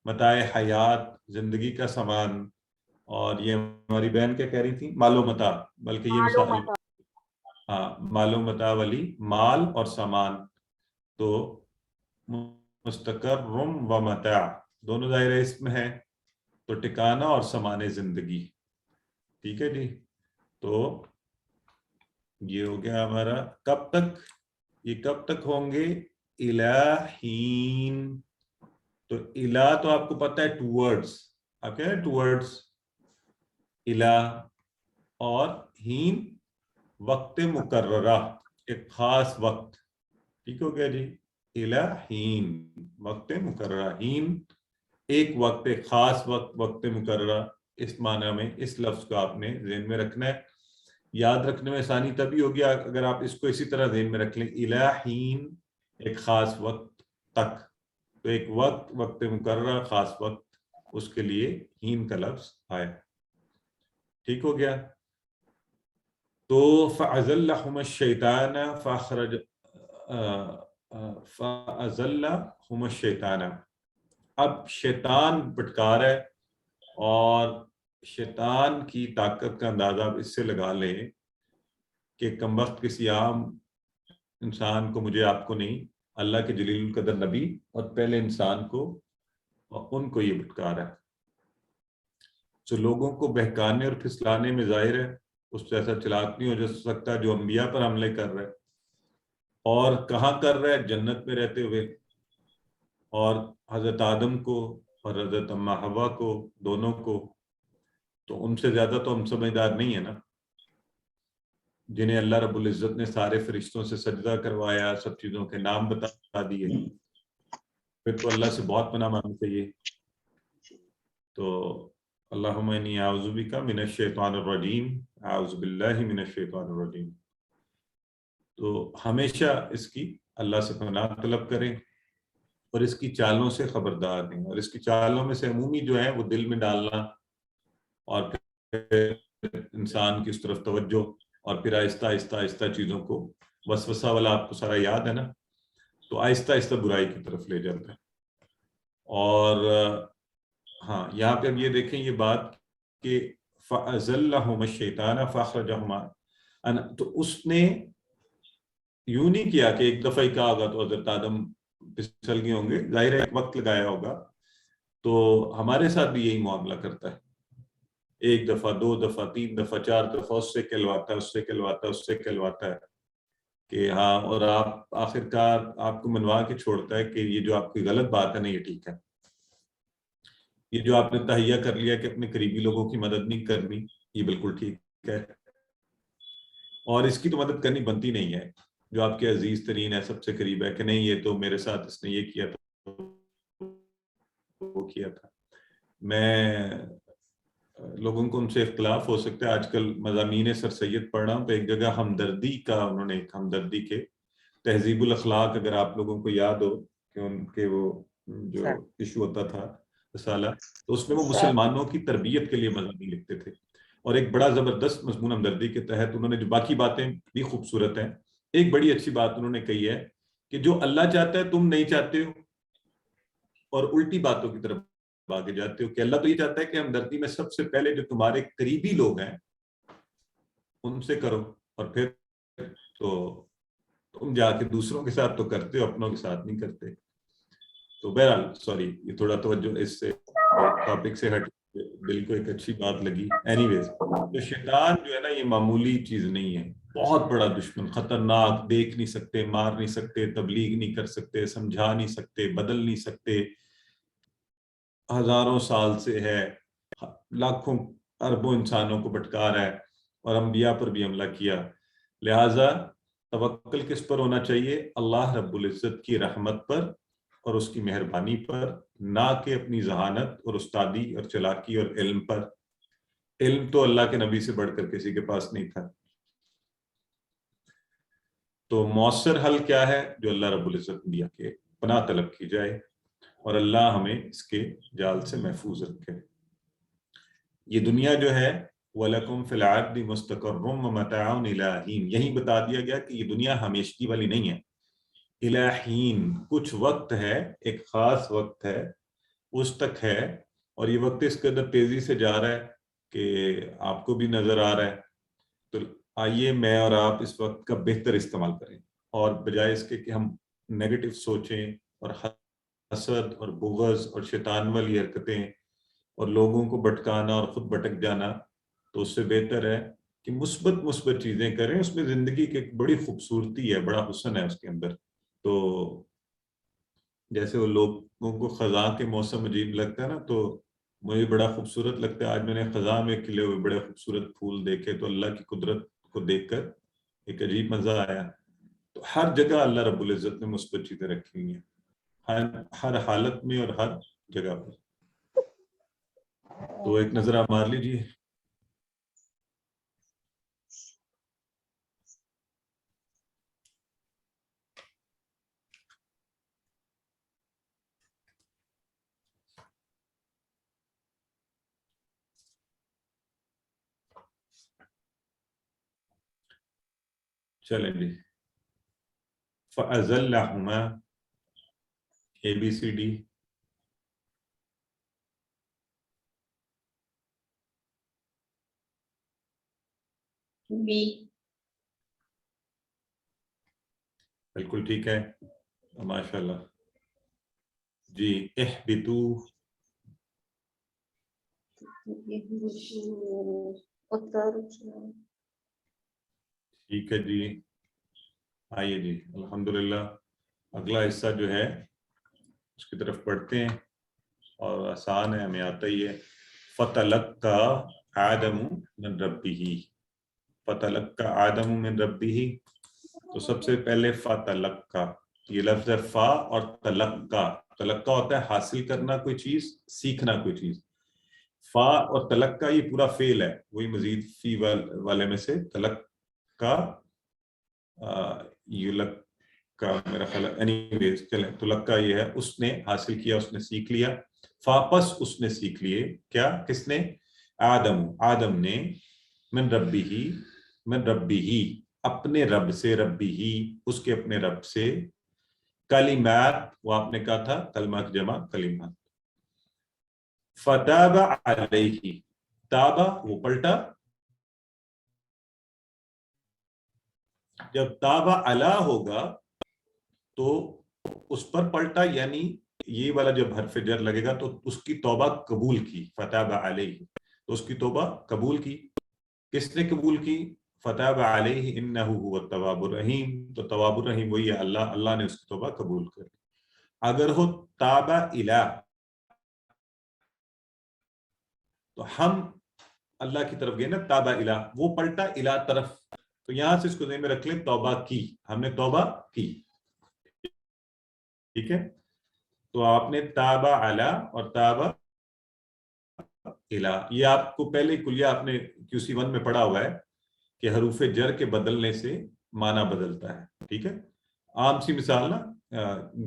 A: متاع حیات، زندگی کا سامان. اور یہ ہماری بہن کیا کہہ رہی تھی؟ مال و متاع. بلکہ یہ مثال، ہاں مال و متاع والی، مال اور سامان. تو مستقر و متاع دونوں ظاہر اسم ہے، تو ٹھکانہ اور سامان زندگی. ٹھیک ہے جی. تو یہ ہو گیا ہمارا. کب تک؟ یہ کب تک ہوں گے؟ الہین. تو الہ تو آپ کو پتہ ہے ٹورڈز، آپ کہہ رہے ہیں ٹورڈز، الہ. اور ہین وقت مقررہ، ایک خاص وقت. ٹھیک ہو گیا جی. الہین وقت مقررہ، ہین ایک وقت، ایک خاص وقت، وقت مقررہ. اس معنی میں اس لفظ کو آپ نے ذہن میں رکھنا ہے. یاد رکھنے میں آسانی تبھی ہوگی اگر آپ اس کو اسی طرح ذہن میں رکھ لیں. الہین ایک خاص وقت تک. تو ایک وقت، وقت مقررہ، خاص وقت، اس کے لیے ہین کا لفظ آیا. ٹھیک ہو گیا. تو فَأَزَلَّهُمَا الشَّيْطَانَ فَأَزَلَّهُمَا الشَّيْطَانَ. اب شیطان پٹکار ہے، اور شیطان کی طاقت کا اندازہ آپ اس سے لگا لیں کہ کم وقت کسی عام انسان کو، مجھے آپ کو نہیں، اللہ کے جلیل القدر نبی اور پہلے انسان کو، ان کو یہ پٹکار ہے. جو لوگوں کو بہکانے اور پھسلانے میں ظاہر ہے اس جیسا چلاک نہیں ہو سکتا جو انبیاء پر حملے کر رہا ہے. اور کہاں کر رہا ہے؟ جنت میں رہتے ہوئے. اور حضرت آدم کو اور حضرت اماں حوا کو، دونوں کو. تو ان سے زیادہ تو ہم سمجھدار نہیں ہیں نا، جنہیں اللہ رب العزت نے سارے فرشتوں سے سجدہ کروایا، سب چیزوں کے نام بتا دیے. پھر تو اللہ سے بہت پناہ مانگنی چاہیے. تو اللہم انی اعوذ بک من الشیطان الرجیم، اعوذ باللہ من الشیطان الرجیم. تو ہمیشہ اس کی اللہ سے پناہ طلب کریں، اور اس کی چالوں سے خبردار ہیں. اور اس کی چالوں میں سے عمومی جو ہے وہ دل میں ڈالنا، اور پھر انسان کی اس طرف توجہ، اور پھر آہستہ آہستہ آہستہ چیزوں کو، وسوسہ والا آپ کو سارا یاد ہے نا، تو آہستہ آہستہ برائی کی طرف لے جاتا ہے. اور ہاں یہاں پہ اب یہ دیکھیں یہ بات کہ فَأَزَلَّهُمَا الشَّيْطَانَ فَأَخْرَجَهُمَا. تو اس نے یوں نہیں کیا کہ ایک دفعہ ہی کہا ہوگا تو حضرت آدم پھسل گئے ہوں گے، ظاہر ہے ایک وقت لگایا ہوگا. تو ہمارے ساتھ بھی یہی معاملہ کرتا ہے، ایک دفعہ، دو دفعہ، تین دفعہ، چار دفعہ اس سے کہلواتا ہے، اس سے کہلواتا ہے، اس سے کہلواتا ہے کہ ہاں. اور آپ آخر کار آپ کو منوا کے چھوڑتا ہے کہ یہ جو آپ کی غلط بات ہے نا یہ ٹھیک ہے. یہ جو آپ نے تہیہ کر لیا کہ اپنے قریبی لوگوں کی مدد نہیں کرنی، یہ بالکل ٹھیک ہے. اور اس کی تو مدد کرنی بنتی نہیں ہے. جو آپ کے عزیز ترین ہے، سب سے قریب ہے، کہ نہیں یہ تو میرے ساتھ اس نے یہ کیا تھا، وہ کیا تھا. میں لوگوں کو ان سے اختلاف ہو سکتا ہے. آج کل مضامین سر سید پڑھ رہا ہوں تو ایک جگہ ہمدردی کا انہوں نے، ایک ہمدردی کے تہذیب الاخلاق، اگر آپ لوگوں کو یاد ہو کہ ان کے وہ جو ایشو ہوتا تھا رسالہ، تو اس میں وہ مسلمانوں کی تربیت کے لیے مضامین لکھتے تھے. اور ایک بڑا زبردست مضمون ہمدردی کے تحت انہوں نے جو باقی باتیں بھی خوبصورت ہیں، ایک بڑی اچھی بات انہوں نے کہی ہے کہ جو اللہ چاہتا ہے تم نہیں چاہتے ہو، اور الٹی باتوں کی طرف آگے جاتے ہو. کہ اللہ تو یہ چاہتا ہے کہ ہمدردی میں سب سے پہلے جو تمہارے قریبی لوگ ہیں ان سے کرو، اور پھر تو تم جا کے دوسروں کے ساتھ تو کرتے ہو، اپنوں کے ساتھ نہیں کرتے. تو بہرحال سوری، یہ تھوڑا توجہ اس سے ٹاپک سے ہٹ، دل کو ایک اچھی بات لگی. اینی ویز، تو شیطان جو ہے نا یہ معمولی چیز نہیں ہے، بہت بڑا دشمن، خطرناک، دیکھ نہیں سکتے، مار نہیں سکتے، تبلیغ نہیں کر سکتے، سمجھا نہیں سکتے، بدل نہیں سکتے. ہزاروں سال سے ہے، لاکھوں اربوں انسانوں کو بھٹکا ہے، اور انبیاء پر بھی حملہ کیا. لہٰذا توکل کس پر ہونا چاہیے؟ اللہ رب العزت کی رحمت پر اور اس کی مہربانی پر، نہ کہ اپنی ذہانت اور استادی اور چلاکی اور علم پر. علم تو اللہ کے نبی سے بڑھ کر کسی کے پاس نہیں تھا. تو مؤثر حل کیا ہے؟ جو اللہ رب العزت نے دیا کہ پناہ طلب کی جائے اور اللہ ہمیں اس کے جال سے محفوظ رکھے. یہ دنیا جو ہے وَلَكُمْ فِي الْعَرْضِ مُسْتَقَرٌّ وَمَتَاعٌ إِلَىٰ حِينٍ، یہیں بتا دیا گیا کہ یہ دنیا ہمیشگی والی نہیں ہے. إِلَىٰ حِينٍ، کچھ وقت ہے، ایک خاص وقت ہے، اس تک ہے. اور یہ وقت اس قدر تیزی سے جا رہا ہے کہ آپ کو بھی نظر آ رہا ہے. تو آئیے میں اور آپ اس وقت کا بہتر استعمال کریں، اور بجائے اس کے کہ ہم نیگیٹو سوچیں اور حسد اور بغض اور شیطان والی حرکتیں اور لوگوں کو بھٹکانا اور خود بھٹک جانا، تو اس سے بہتر ہے کہ مثبت چیزیں کریں. اس میں زندگی کی ایک بڑی خوبصورتی ہے، بڑا حسن ہے اس کے اندر. تو جیسے وہ لوگوں کو خزاں کے موسم عجیب لگتا ہے نا، تو مجھے بڑا خوبصورت لگتا ہے. آج میں نے خزاں میں کھلے ہوئے بڑے خوبصورت پھول دیکھے تو اللہ کی قدرت کو دیکھ کر ایک عجیب مزہ آیا. تو ہر جگہ اللہ رب العزت نے مثبت چیزیں رکھی ہوئی ہیں، ہر حالت میں اور ہر جگہ پر. تو ایک نظر آپ مار لیجیے. چلیں جی. فَأَزَلَّهُمَا ABCD.
C: B.
A: بالکل ٹھیک ہے، ماشاءاللہ جی. احبطو. ٹھیک ہے جی. آئیے جی، الحمدللہ اگلا حصہ جو ہے اس کی طرف پڑھتے ہیں، اور آسان ہے، ہمیں آتا ہی ہے. فَتَلَقَّى آدَمُ مِن رَبِّهِ. فَتَلَقَّى آدَمُ مِن رَبِّهِ. تو سب سے پہلے فَتَلَقَّى، یہ لفظ ہے فا اور تلقا. تلقا ہوتا ہے حاصل کرنا کوئی چیز، سیکھنا کوئی چیز. فا اور تلقا یہ پورا فعل ہے، وہی مزید فی والے میں سے تلقا یلقا میرا خیال ہے. اینی ویز چلیں، تلقا یہ ہے اس نے حاصل کیا، اس نے سیکھ لیا. فاپس اس نے سیکھ لیے کیا؟ کس نے؟ آدم نے. من ربی اپنے رب سے، ربی ہی اس کے اپنے رب سے. کلمات، وہ آپ نے کہا تھا کلمات جمع کلمات. فتاب علیہ، تابا وہ پلٹا. جب تابا علا ہوگا تو اس پر پلٹا، یعنی یہ والا جب حرف جر لگے گا تو اس کی توبہ قبول کی. فتاب علیہ، تو اس کی توبہ قبول کی. کس نے قبول کی؟ فتاب علیہ انہ هو التواب الرحیم. تو تواب الرحیم وہی ہے اللہ، اللہ نے اس کی توبہ قبول کر لی. اگر ہو تابا الا، تو ہم اللہ کی طرف گئے نا، تابا الا وہ پلٹا الا طرف. تو یہاں سے اس کو ذہن میں رکھ لیں، توبہ کی، ہم نے توبہ کی. ٹھیک ہے، تو آپ نے تابا علا اور تابا الا، یہ آپ کو پہلے کلیہ آپ نے QC1 میں پڑھا ہوا ہے کہ حروف جر کے بدلنے سے معنی بدلتا ہے. ٹھیک ہے، عام سی مثال نا،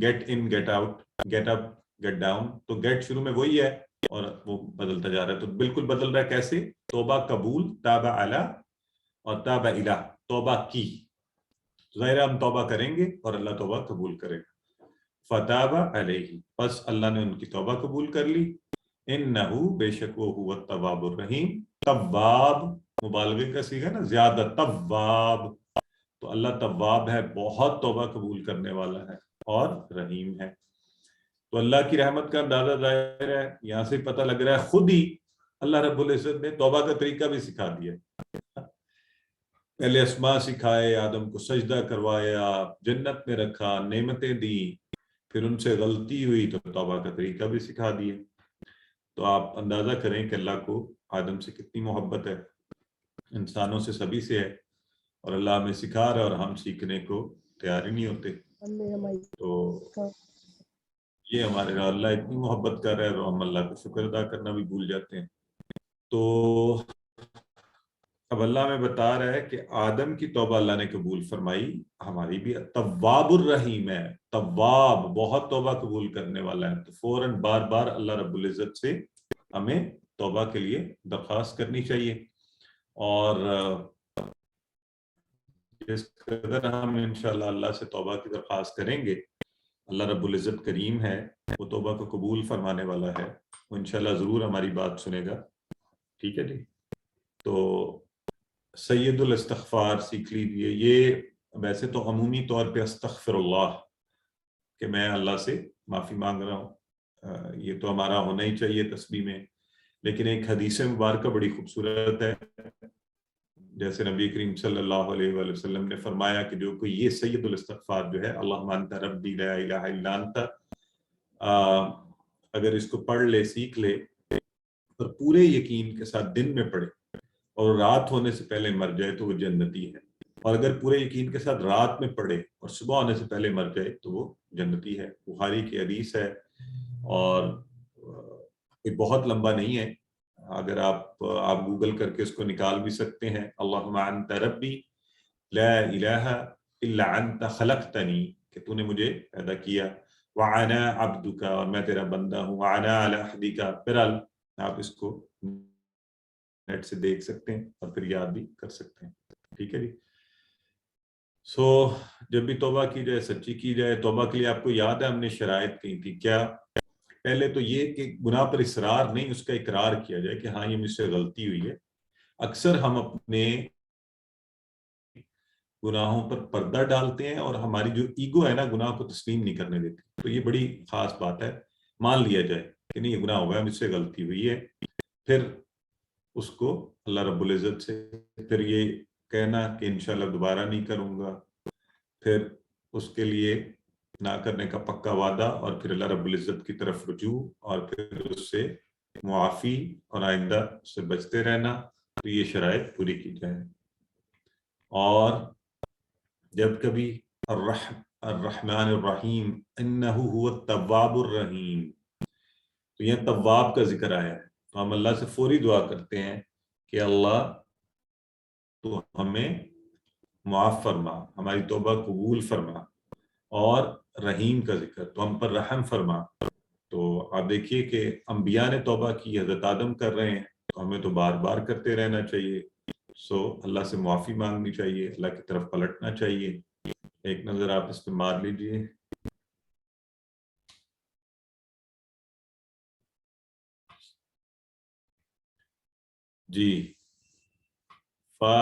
A: get in, get out, get up, get down. تو گیٹ شروع میں وہی ہے اور وہ بدلتا جا رہا ہے. تو بالکل بدل رہا ہے. کیسے؟ توبہ قبول، تابا علا اور تابا الا، توبہ کی. ظاہر ہم توبہ کریں گے اور اللہ توبہ قبول کرے گا. فتاب علیہ، پس اللہ نے ان کی توبہ قبول کر لی. انہو، بے شک وہ هو التواب الرحیم. تواب مبالغے کا صیغہ ہے نا، زیادہ تواب. تو اللہ تواب ہے، بہت توبہ قبول کرنے والا ہے اور رحیم ہے. تو اللہ کی رحمت کا اندازہ ظاہر ہے یہاں سے پتہ لگ رہا ہے، خود ہی اللہ رب العزت نے توبہ کا طریقہ بھی سکھا دیا. پہلے اسماء سکھائے، آدم کو سجدہ کروایا، جنت میں رکھا، نعمتیں دی، پھر ان سے غلطی ہوئی تو توبہ کا طریقہ بھی سکھا دیے. تو آپ اندازہ کریں کہ اللہ کو آدم سے کتنی محبت ہے، انسانوں سے سبھی سے ہے، اور اللہ ہمیں سکھا رہا ہے اور ہم سیکھنے کو تیار ہی نہیں ہوتے. تو یہ ہمارے اللہ اتنی محبت کر رہا ہے اور ہم اللہ کا شکر ادا کرنا بھی بھول جاتے ہیں. تو اب اللہ میں بتا رہا ہے کہ آدم کی توبہ اللہ نے قبول فرمائی، ہماری بھی تواب الرحیم ہے، تواب بہت توبہ قبول کرنے والا ہے، تو فوراً بار بار اللہ رب العزت سے ہمیں توبہ کے لیے درخواست کرنی چاہیے، اور جس قدر ہم انشاءاللہ اللہ سے توبہ کی درخواست کریں گے، اللہ رب العزت کریم ہے، وہ توبہ کو قبول فرمانے والا ہے، وہ انشاءاللہ ضرور ہماری بات سنے گا. ٹھیک ہے جی. تو سید الاستغفار سیکھ لیجیے. یہ ویسے تو عمومی طور پہ استغفر اللہ کہ میں اللہ سے معافی مانگ رہا ہوں، یہ تو ہمارا ہونا ہی چاہیے تسبیح میں، لیکن ایک حدیث مبارکہ بڑی خوبصورت ہے، جیسے نبی کریم صلی اللہ علیہ وآلہ وسلم نے فرمایا کہ جو کوئی یہ سید الاستغفار جو ہے، اللہم انت ربی لا الہ الا انت، اگر اس کو پڑھ لے، سیکھ لے، اور پورے یقین کے ساتھ دن میں پڑھے اور رات ہونے سے پہلے مر جائے تو وہ جنتی ہے، اور اگر پورے یقین کے ساتھ رات میں پڑھے اور صبح ہونے سے پہلے مر جائے تو وہ جنتی ہے. بخاری کی حدیث ہے، اور یہ بہت لمبا نہیں ہے، اگر آپ گوگل کر کے اس کو نکال بھی سکتے ہیں. اللہم انت ربی لا الہ الا انت خلقتنی، کہ تو نے مجھے پیدا کیا، وانا عبدک، اور میں تیرا بندہ ہوں، وانا علی عہدک. پھر آپ اس کو نیٹ سے دیکھ سکتے ہیں اور پھر یاد بھی کر سکتے ہیں. ٹھیک ہے جی. سو جب بھی توبہ کی جائے، سچی کی جائے. توبہ کے لیے آپ کو یاد ہے ہم نے شرائط کہی تھی کیا؟ پہلے تو یہ کہ گناہ پر اصرار نہیں، اس کا اقرار کیا جائے کہ ہاں یہ مجھ سے غلطی ہوئی ہے. اکثر ہم اپنے گناہوں پر پردہ ڈالتے ہیں، اور ہماری جو ایگو ہے نا، گناہ کو تسلیم نہیں کرنے دیتی. تو یہ بڑی خاص بات ہے، مان لیا جائے کہ نہیں یہ گناہ ہوا ہے، مجھ سے غلطی ہوئی ہے. پھر اس کو اللہ رب العزت سے پھر یہ کہنا کہ انشاءاللہ دوبارہ نہیں کروں گا، پھر اس کے لیے نہ کرنے کا پکا وعدہ، اور پھر اللہ رب العزت کی طرف رجوع، اور پھر اس سے معافی، اور آئندہ اس سے بچتے رہنا. تو یہ شرائط پوری کی جائے. اور جب کبھی الرحمن الرحیم انہ هو التواب الرحیم، تو یہ تواب کا ذکر آیا ہے، تو ہم اللہ سے فوری دعا کرتے ہیں کہ اللہ تو ہمیں معاف فرما، ہماری توبہ قبول فرما، اور رحیم کا ذکر تو ہم پر رحم فرما. تو آپ دیکھیے کہ انبیاء نے توبہ کی، حضرت آدم کر رہے ہیں، تو ہمیں تو بار بار کرتے رہنا چاہیے. سو اللہ سے معافی مانگنی چاہیے، اللہ کی طرف پلٹنا چاہیے. ایک نظر آپ اس پہ مار لیجئے. جی، فا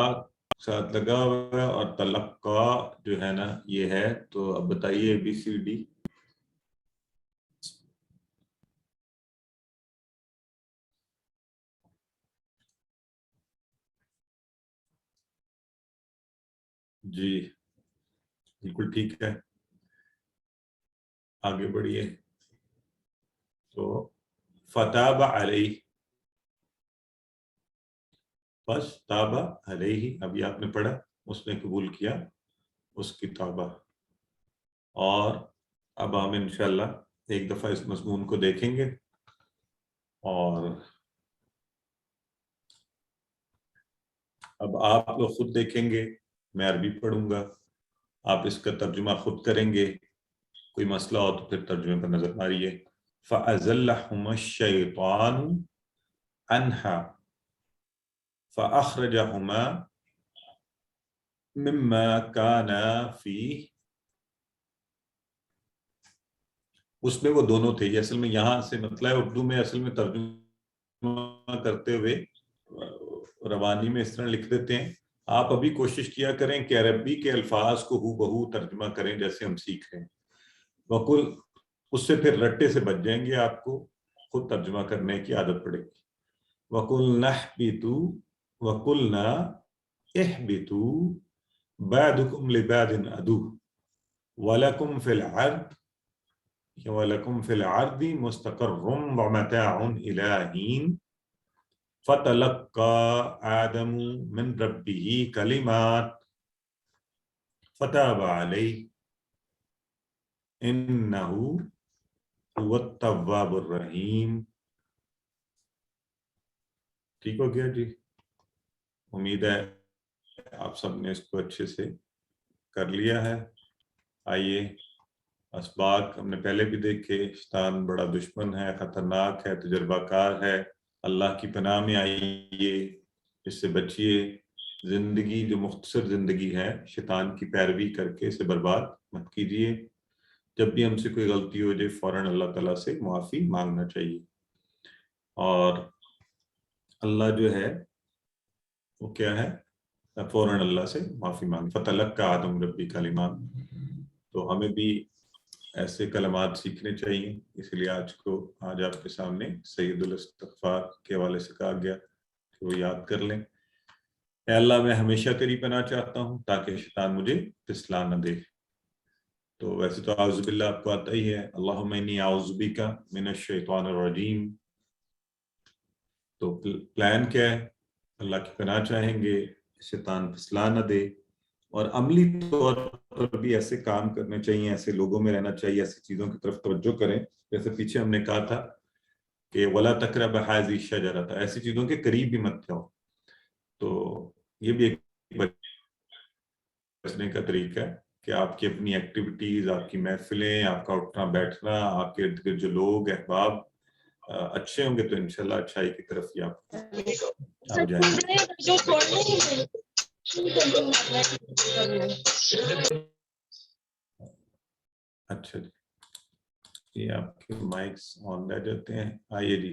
A: ساتھ لگا ہوا ہے، اور تلقا جو ہے نا یہ ہے. تو اب بتائیے ABCD. جی بالکل ٹھیک ہے، آگے بڑھیے. تو فتاب علیہ، بس تابہ علیہ، ابھی آپ نے پڑھا، اس نے قبول کیا اس کی توبہ. اور اب ہم انشاءاللہ ایک دفعہ اس مضمون کو دیکھیں گے، اور اب آپ لوگ خود دیکھیں گے، میں عربی پڑھوں گا، آپ اس کا ترجمہ خود کریں گے. کوئی مسئلہ ہو تو پھر ترجمے پر نظر ماریے. فَأَزَلَّهُمَا الشَّيْطَانُ عَنْهَا فَأَخْرَجَهُمَا مِمَّا كَانَا فِيهِ. اس میں وہ دونوں تھے. یہ اصل میں یہاں سے مطلب ہے، اردو میں اصل میں ترجمہ کرتے ہوئے روانی میں اس طرح لکھ دیتے ہیں. آپ ابھی کوشش کیا کریں کہ عربی کے الفاظ کو ہو بہو ترجمہ کریں جیسے ہم سیکھ رہے ہیں. وقل، اس سے پھر رٹے سے بچ جائیں گے، آپ کو خود ترجمہ کرنے کی عادت پڑے گی. وَقُلْنَا اهْبِطُوا وَقُلْنَا اهْبِطُوا بَعْضُكُمْ لِبَعْضٍ عَدُوٌّ وَلَكُمْ فِي الْأَرْضِ مُسْتَقَرٌّ وَمَتَاعٌ إِلَىٰ حِينٍ. فَتَلَقَّىٰ آدَمُ مِنْ رَبِّهِ كَلِمَاتٍ فَتَابَ عَلَيْهِ إِنَّهُ هُوَ التَّوَّابُ الرَّحِيمُ. ٹھیک ہو گیا جی؟ امید ہے آپ سب نے اس کو اچھے سے کر لیا ہے. آئیے اسباق ہم نے پہلے بھی دیکھے. شیطان بڑا دشمن ہے، خطرناک ہے، تجربہ کار ہے. اللہ کی پناہ میں آئیے، اس سے بچیے. زندگی جو مختصر زندگی ہے، شیطان کی پیروی کر کے اسے برباد مت کیجیے. جب بھی ہم سے کوئی غلطی ہو جائے فوراً اللہ تعالیٰ سے معافی مانگنا چاہیے. اور اللہ جو ہے وہ کیا ہے؟ فوراً اللہ سے معافی مانگ. فتلقى آدم ربی کلمات. تو ہمیں بھی ایسے کلمات سیکھنے چاہیے. اس لیے آج آپ کے سامنے سید الاستغفار کے حوالے سے کہا گیا کہ وہ یاد کر لیں. اے اللہ میں ہمیشہ تیری پناہ چاہتا ہوں تاکہ شیطان مجھے پھسلا نہ دے. تو ویسے تو اعوذ باللہ آپ کو آتا ہی ہے، اللہم انی اعوذ بک من الشیطان الرجیم. تو پلان کیا ہے؟ اللہ کی پناہ چاہیں گے شیطان پھسلا نہ دے، اور عملی طور پر بھی ایسے کام کرنے چاہیے، ایسے لوگوں میں رہنا چاہیے، ایسی چیزوں کی طرف توجہ کریں. جیسے پیچھے ہم نے کہا تھا کہ وَلَا تَقْرَبَ هَٰذِهِ الشَّجَرَةَ، ایسی چیزوں کے قریب بھی مت جاؤ. تو یہ بھی ایک بچنے کا طریقہ ہے کہ آپ کی اپنی ایکٹیویٹیز، آپ کی محفلیں، آپ کا اٹھنا بیٹھنا، آپ کے ارد گرد جو لوگ احباب اچھے ہوں گے تو انشاءاللہ اچھائی کی طرف ہی آپ جائیں گے. اچھا جی، یہ آپ کے مائکس آن رہ جاتے ہیں. آئیے جی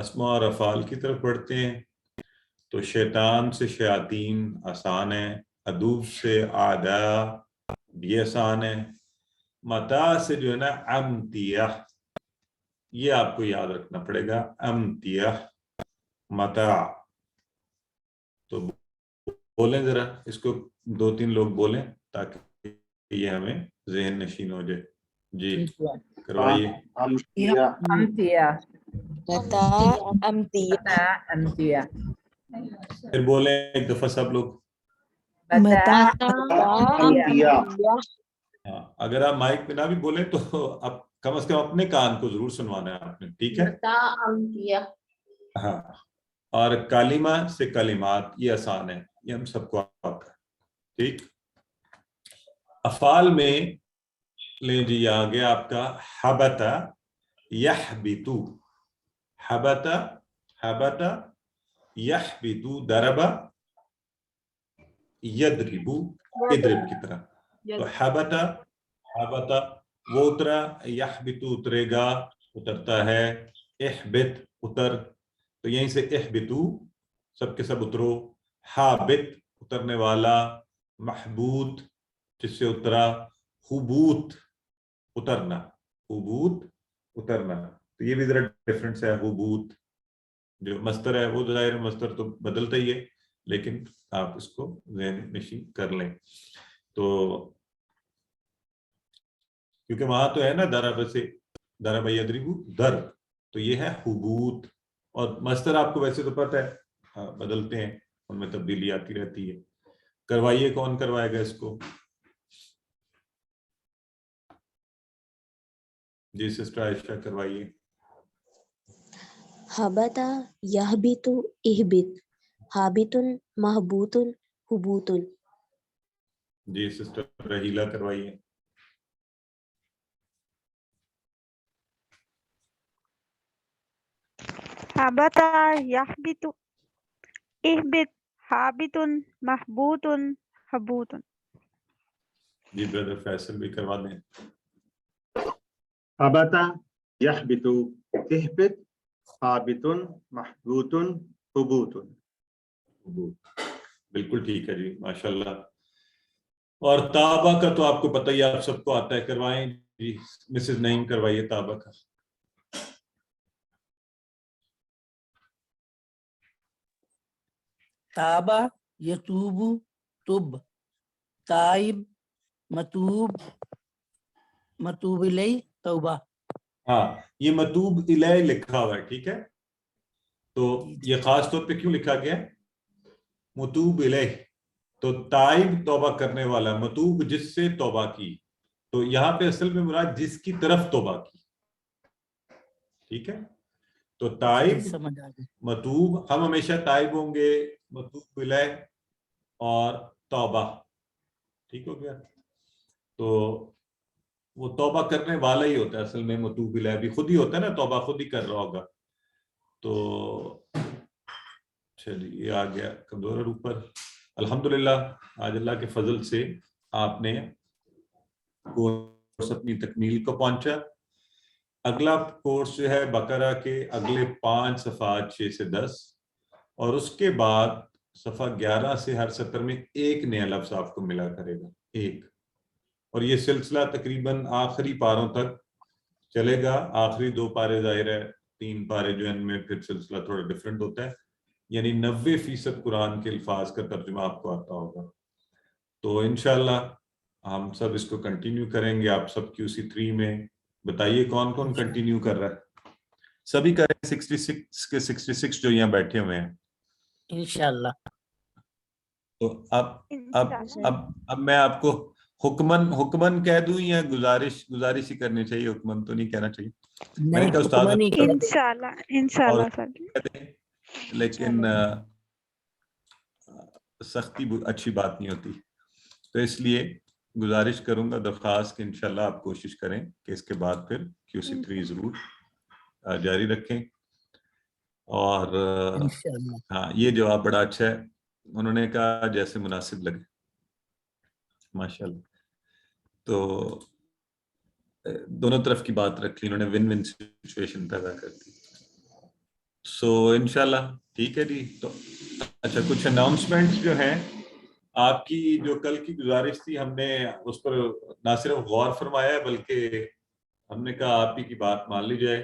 A: اسماء اور افعال کی طرف بڑھتے ہیں. تو شیطان سے شیاطین آسان ہے، عدو سے اعداء بھی آسان ہے. متاع سے جو ہے نا امتیہ، یہ آپ کو یاد رکھنا پڑے گا. امتیہ متاع. تو بولیں ذرا اس کو، 2-3 لوگ بولیں تاکہ یہ ہمیں ذہن نشین ہو جائے. جی کروائیے. پھر بولیں ایک دفعہ سب لوگ. ہاں اگر آپ مائک پہ نہ بھی بولیں تو اب کم از کم اپنے کان کو ضرور سنوانا ہے آپ نے، ٹھیک ہے؟ ہاں. اور کلمہ سے کلمات، یہ آسان ہے، یہ ہم سب کو آتا ہے. ٹھیک. افعال میں لیں جی، آ گیا آپ کا حبت یحبط. حبت حبت یحبط. ضرب یضرب، اضرب کی طرح. تو حبت حبت وہ اترا، یحبط اترے گا، اترتا ہے. احبط اتر، تو یہیں سے احبطو سب کے سب اترو. حابط اترنے والا. محبوط جس سے اترا. حبوط اترنا. حبوط اترنا. تو یہ بھی ذرا ڈفرنس ہے. حبوط جو مصدر ہے وہ ظاہر مصدر تو بدلتا ہی ہے، لیکن آپ اس کو ذہن نشین کر لیں. تو کیونکہ وہاں تو ہے نا ضرب سے ضرب یضرب ضرب، تو یہ ہے حبوط. اور مصدر آپ کو ویسے تو پتہ ہے بدلتے ہیں، ان میں تبدیلی آتی رہتی ہے. کروائیے، کون کروائے گا اس کو؟ جی سسٹر عائشہ کروائیے.
B: حبط یحبط اہبط. حابط محبوط حبوط.
A: جی سسٹر رحیلہ کروائیے.
G: حبط يحبط اهبط حابط محبوط حبوط.
A: جی بردر فیصل بھی کروا دیں.
J: حبط يحبط اهبط حابط محبوط حبوط.
A: بالکل ٹھیک ہے جی، ماشاءاللہ. اور تابہ کا تو آپ کو پتہ ہی، آپ سب کو آتا ہے. کروائیں جی مسز نعیم، کروائیے تابہ کا.
F: تابہ یتوب تب. تائب متوب متوب الیہ توبہ.
A: ہاں یہ متوب الیہ لکھا ہوا ہے، ٹھیک ہے؟ تو یہ خاص طور پہ کیوں لکھا گیا ہے متوب الیہ؟ تو تائب توبہ کرنے والا، متوب جس سے توبہ کی. تو یہاں پہ اصل میں مراد جس کی طرف توبہ کی، ٹھیک ہے؟ تو تائب
F: سمجھ آ گئی.
A: متوب، ہم ہمیشہ تائب ہوں گے، متوب الیہ اور توبہ. ٹھیک ہو گیا. تو وہ توبہ کرنے والا ہی ہوتا ہے اصل میں، متوب الیہ بھی خود ہی ہوتا ہے نا، توبہ خود ہی کر رہا ہوگا. تو چلیے یہ آ گیا کمزور اوپر. الحمدللہ آج اللہ کے فضل سے آپ نے کورس اپنی تکمیل کو پہنچا. اگلا کورس جو ہے بقرہ کے اگلے 5 صفحات 6 سے 10، اور اس کے بعد صفحہ 11 سے ہر سطر میں ایک نیا لفظ آپ کو ملا کرے گا، ایک. اور یہ سلسلہ تقریباً آخری پاروں تک چلے گا. آخری 2 پارے ظاہر ہے، 3 پارے جو ان میں پھر سلسلہ تھوڑا ڈیفرنٹ ہوتا ہے، یعنی 90% قرآن کے الفاظ کا ترجمہ آپ کو آتا ہوگا. تو انشاءاللہ ہم سب اس کو کنٹینیو کریں گے. آپ سب QC3 میں بتائیے کون کون کنٹینیو کر رہا ہے؟ سبھی کریں 66 کے 66 جو یہاں بیٹھے ہوئے ہیں
F: انشاءاللہ.
A: تو اب میں آپ کو حکمن کہہ دوں یا گزارش ہی کرنی چاہیے؟ حکمن تو نہیں کہنا چاہیے. میں نے کہا استاد
G: انشاءاللہ سر،
A: لیکن سختی اچھی بات نہیں ہوتی، تو اس لیے گزارش کروں گا، درخواست کہ انشاءاللہ آپ کوشش کریں کہ اس کے بعد پھر QC3 ضرور جاری رکھیں. اور ہاں یہ جواب بڑا اچھا ہے، انہوں نے کہا جیسے مناسب لگے. ماشاءاللہ. تو دونوں طرف کی بات رکھ لی انہوں نے، ون ون سچویشن پیدا کر دی. سو انشاءاللہ ٹھیک ہے جی. تو اچھا کچھ اناؤنسمنٹس جو ہیں، آپ کی جو کل کی گزارش تھی ہم نے اس پر نہ صرف غور فرمایا ہے بلکہ ہم نے کہا آپ ہی کی بات مان لی جائے.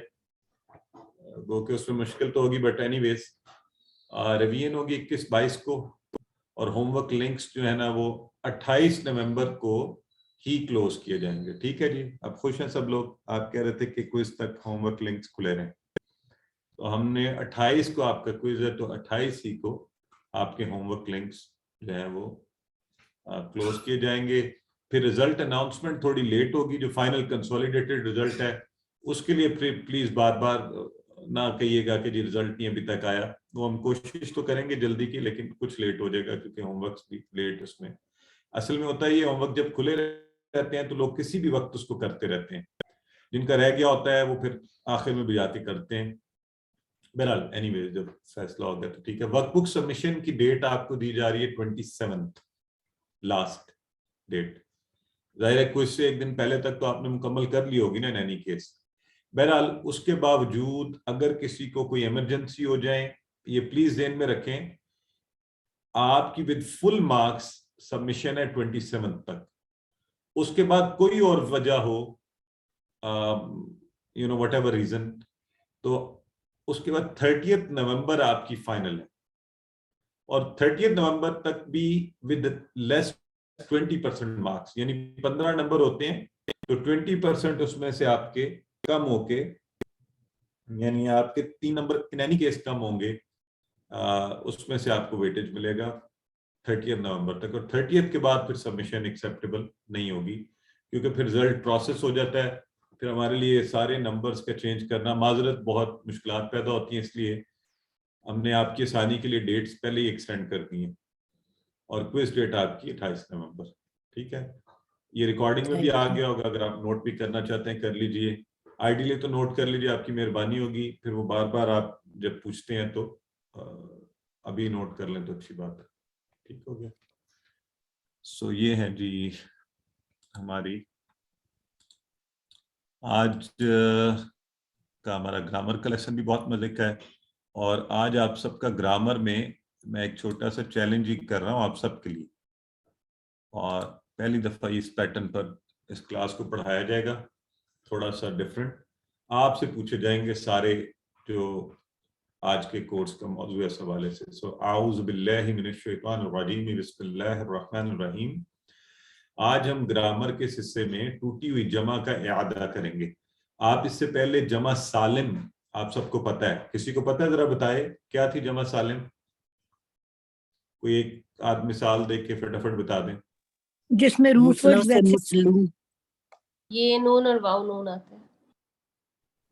A: وہ کہ اس میں مشکل تو ہوگی، بٹ اینی ویز ریویژن ہوگی 21-22 کو، اور ہوم ورک لنکس جو ہے نا وہ 28 نومبر کو ہی کلوز کیے جائیں گے. ٹھیک ہے جی. اب خوش ہیں سب لوگ؟ آپ کہہ رہے تھے کہ کوئز تک ہوم ورک لنکس کھلے رہیں، تو ہم نے 28 کو آپ کا کوئز ہے، تو 28 ہی کو آپ کے ہوم ورک لنکس جو ہیں وہ کلوز کیے جائیں گے. پھر ریزلٹ اناؤنسمنٹ تھوڑی لیٹ ہوگی، جو فائنل کنسولیڈیٹڈ ریزلٹ ہے اس کے لیے پلیز بار بار نہ کہیے گا کہ جی ریزلٹ نہیں ابھی تک آیا. وہ ہم کوشش تو کریں گے جلدی کی، لیکن کچھ لیٹ ہو جائے گا کیونکہ ہوم ورکس بھی لیٹ. اس میں اصل میں ہوتا ہے یہ ہوم ورک جب کھلے رہتے ہیں تو لوگ کسی بھی وقت اس کو کرتے رہتے ہیں، جن کا رہ گیا ہوتا ہے وہ پھر آخر میں بھی جا کے کرتے ہیں. بہرحال اینی ویز جب فیصلہ ہو گیا تو ٹھیک ہے. ورک بک سبمیشن کی ڈیٹ آپ کو دی جا رہی ہے 27 لاسٹ ڈیٹ. ظاہر ہے کوئی سے ایک دن پہلے تک تو آپ نے مکمل کر لی ہوگی نا ان اینی کیس. بہرحال اس کے باوجود اگر کسی کو کوئی ایمرجنسی ہو جائے، یہ پلیز ذہن میں رکھیں، آپ کی ود فل مارکس سبمیشن ہے 27 تک. اس کے بعد کوئی اور وجہ ہو، وٹ ایور ریزن، تو اس کے بعد 30 نومبر آپ کی فائنل ہے. اور 30 نومبر تک بھی ود لیس 20% مارکس، یعنی 15 نمبر ہوتے ہیں تو 20% اس میں سے آپ کے کم ہو کے، یعنی آپ کے 3 نمبر ان اینی کیس کم ہوں گے، اس میں سے آپ کو ویٹیج ملے گا 30 نومبر تک. اور 30 کے بعد پھر سبمیشن ایکسیپٹیبل نہیں ہوگی، کیونکہ پھر رزلٹ پروسیس ہو جاتا ہے. پھر ہمارے لیے سارے نمبرز کا چینج کرنا معذرت بہت مشکلات پیدا ہوتی ہیں، اس لیے ہم نے آپ کی آسانی کے لیے ڈیٹس پہلے ہی ایکسٹینڈ کر دی ہیں. اور کوئز ڈیٹ آپ کی 28 نومبر. ٹھیک ہے. یہ ریکارڈنگ میں بھی آ گیا ہوگا، اگر آپ نوٹ بھی کرنا چاہتے ہیں کر لیجئے. آئیڈیلی تو نوٹ کر لیجئے، آپ کی مہربانی ہوگی. پھر وہ بار بار آپ جب پوچھتے ہیں تو ابھی نوٹ کر لیں تو اچھی بات ہے. ٹھیک ہو گیا. سو یہ ہے جی ہماری آج کا ہمارا گرامر کا لیسن بھی بہت مزے کا ہے. اور آج آپ سب کا گرامر میں ایک چھوٹا سا چیلنج ہی کر رہا ہوں آپ سب کے لیے. اور پہلی دفعہ اس پیٹرن پر اس کلاس کو پڑھایا جائے گا، تھوڑا سا ڈیفرنٹ. آپ سے پوچھے جائیں گے سارے جو آج کے کورس کا موضوع اس حوالے سے. سو اعوذ باللہ من الشیطان الرجیم، بسم اللہ الرحمن الرحیم. آج ہم گرامر کے حصے میں ٹوٹی ہوئی جمع کا اعادہ کریں گے. آپ اس سے پہلے جمع سالم آپ سب کو پتہ ہے، کسی کو پتہ ہے ذرا بتائے کیا تھی جمع سالم؟ کوئی ایک آدھ مثال دیکھ کے فٹافٹ بتا دیں.
F: جس میں روٹ ورڈ،
I: یہ نون اور واؤ نون آتا ہے.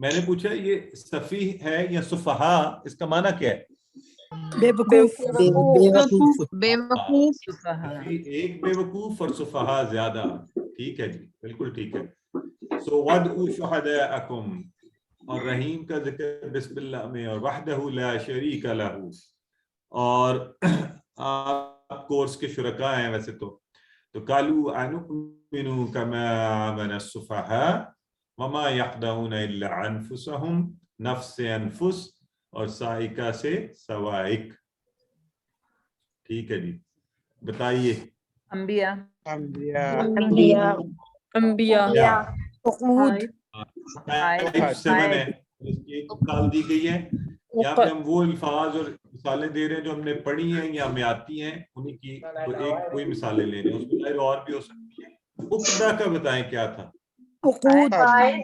A: میں نے پوچھا یہ سفیہ ہے یا سفہا، اس کا معنی کیا ہے؟
F: بیوقوف
A: ایک بیوقوف اور سفہا زیادہ. ٹھیک ہے جی، بالکل ٹھیک ہے. سو وَادْعُوا شُهَدَاءَكُمْ، اور رحیم کا ذکر بسم اللہ میں، اور وحدہ لا شریک لہ، اور آپ کورس کے شرکاء ہیں ویسے تو قالوا أَنُؤْمِنُ كَمَا آمَنَ السُّفَهَاءُ وَمَا يَخْدَعُونَ إِلَّا أَنفُسَهُمْ، نفس سے انفس اور سائقہ سے سوائق. ٹھیک ہے جی، بتائیے.
K: انبیاء
F: عقود
A: 7 ہے، اس کی ایک مثال دی گئی ہے. یہاں پہ ہم وہ الفاظ اور مثالیں دے رہے ہیں جو ہم نے پڑھی ہیں یا ہمیں آتی ہیں، انہیں کی کوئی مثالیں لے رہے ہیں. اس میں ظاہر اور بھی ہو سکتی ہے. عقدہ کا بتائیں کیا تھا؟
F: عقود
K: عقائد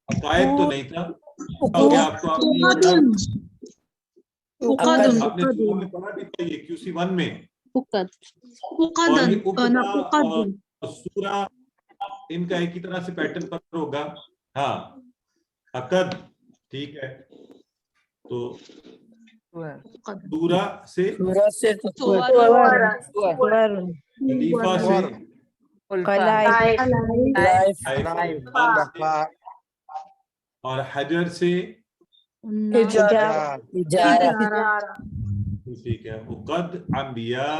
A: عقائد تو نہیں تھا. کیا آپ کو آپ نے سورہ میں پڑھا بھی تھا یہ QC1 میں. اور یہ عقدہ اور سورہ ان کا ایک ہی طرح سے پیٹرن پر ہوگا. ہاں عقد، ٹھیک ہے. تو سورہ سے خلیفہ سے اور حجر سے ٹھیک ہے. عقد، انبیاء،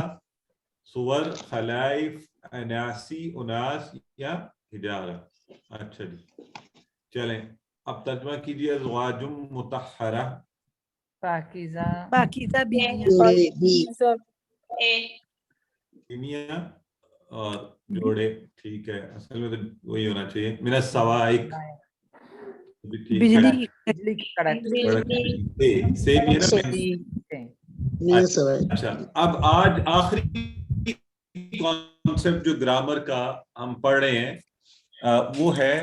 A: صور، خلائف، اناسی، اناس یا حجارہ. اچھا جی، چلیں اب ترجمہ کیجیے. ازواج مطہرہ،
K: پاکیزہ
A: بیویاں اور جوڑے. ٹھیک ہے، اصل میں تو وہی ہونا چاہیے. من السوائق،
K: بجلی کی کڑک
A: سے بھی ہے نا. اچھا، اب آج آخری کانسیپٹ جو گرامر کا ہم پڑھ رہے ہیں وہ ہے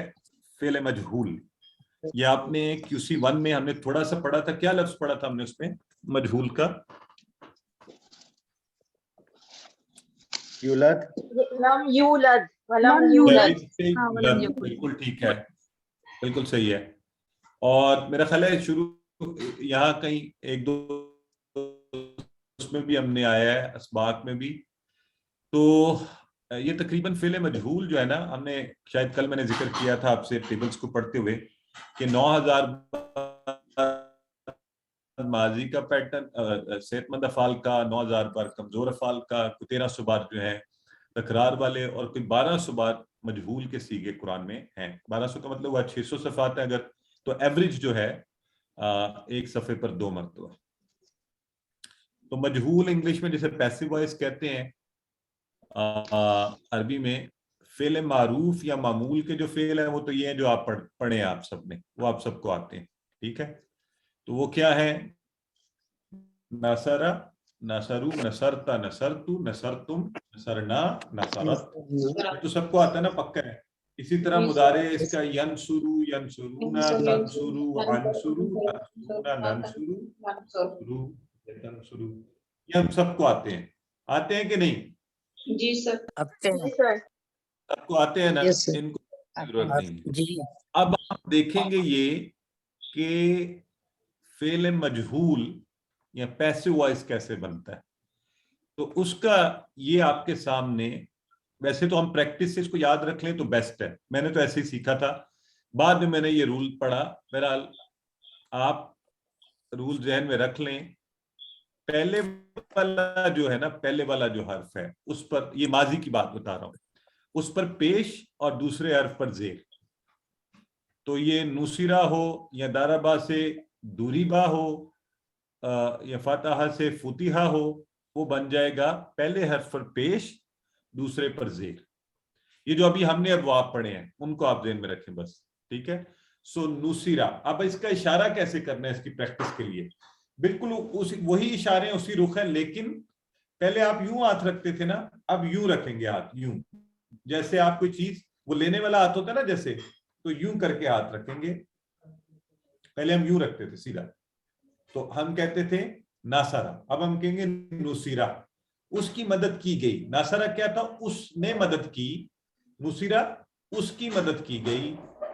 A: فعل مجہول. یہ آپ نے QC1 میں ہم نے تھوڑا سا پڑھا تھا. کیا لفظ پڑھا تھا ہم نے اس میں مجہول کا؟
J: یولد،
C: لم یولد ولم یولد.
A: بالکل ٹھیک ہے، بالکل صحیح ہے. اور میرا خیال ہے شروع یہاں کہیں ایک دو اس میں بھی ہم نے آیا ہے، اسباق میں بھی. تو یہ تقریباً فعل مجہول جو ہے نا، ہم نے شاید کل میں نے ذکر کیا تھا آپ سے ٹیبلز کو پڑھتے ہوئے کہ 9000 ماضی کا پیٹرن صحت مند افعال کا، 9000 بار کمزور افعال کا، 1300 بار جو ہے تکرار والے، اور کوئی 1200 بار مجہول کے سیغے قرآن میں ہیں. 1200 کا مطلب ہوا 600 صفحات ہیں اگر، تو ایوریج جو ہے ایک صفحے پر 2 مرتبہ. تو مجہول انگلش میں جسے پیسو وائس کہتے ہیں، عربی میں فعل معروف یا معمول کے جو فعل ہیں وہ تو یہ ہیں جو آپ پڑھے ہیں آپ سب نے، وہ آپ سب کو آتے ہیں. ٹھیک ہے، تو وہ کیا ہے؟ نصرہ، نصرو، نصرتا، نصرتو، نصرتم، نصرنا، نصرت، تو سب کو آتا ہے نا، پکا ہے. اسی طرح مضارع اس کا ینصرو، ینصرونا، تنصرو، عنصرو، تنصرونا، ننصرو، ننصرو، تنصرو، یہ ہم سب کو آتے ہیں. آتے ہیں کہ نہیں؟
C: جی سر.
A: سب کو آتے ہیں نا، ان کو ضرورت نہیں. اب آپ دیکھیں گے یہ کہ فعل مجہول یا پیسو وائس کیسے بنتا ہے. تو اس کا یہ آپ کے سامنے، ویسے تو ہم پریکٹس سے اس کو یاد رکھ لیں تو بیسٹ ہے. میں نے تو ایسے ہی سیکھا تھا، بعد میں نے یہ رول پڑھا. بہرحال آپ رول ذہن میں رکھ لیں. پہلے والا جو ہے نا، پہلے والا جو حرف ہے اس پر، یہ ماضی کی بات بتا رہا ہوں، اس پر پیش اور دوسرے حرف پر زیر. تو یہ نصرہ ہو یا داربا سے دوریبا ہو یا فاتحہ سے فتحہ ہو، وہ بن جائے گا پہلے حرف پر پیش، دوسرے پر زیر. یہ جو ابھی ہم نے ابواب پڑھے ہیں ان کو آپ ذہن میں رکھیں بس. ٹھیک ہے. سو نصرہ، اب اس کا اشارہ کیسے کرنا ہے اس کی پریکٹس کے لیے؟ بالکل وہی اشارے اسی رخ ہیں، لیکن پہلے آپ یوں ہاتھ رکھتے تھے نا، اب یوں رکھیں گے ہاتھ، یوں. جیسے آپ کوئی چیز، وہ لینے والا ہاتھ ہوتا ہے نا جیسے، تو یوں کر کے ہاتھ رکھیں گے. پہلے ہم یوں رکھتے تھے سیدھا، تو ہم کہتے تھے ناصرہ. اب ہم کہیں گے نصرہ، اس کی مدد کی گئی. ناصرہ کیا تھا؟ اس نے مدد کی. نصرہ اس کی مدد کی گئی.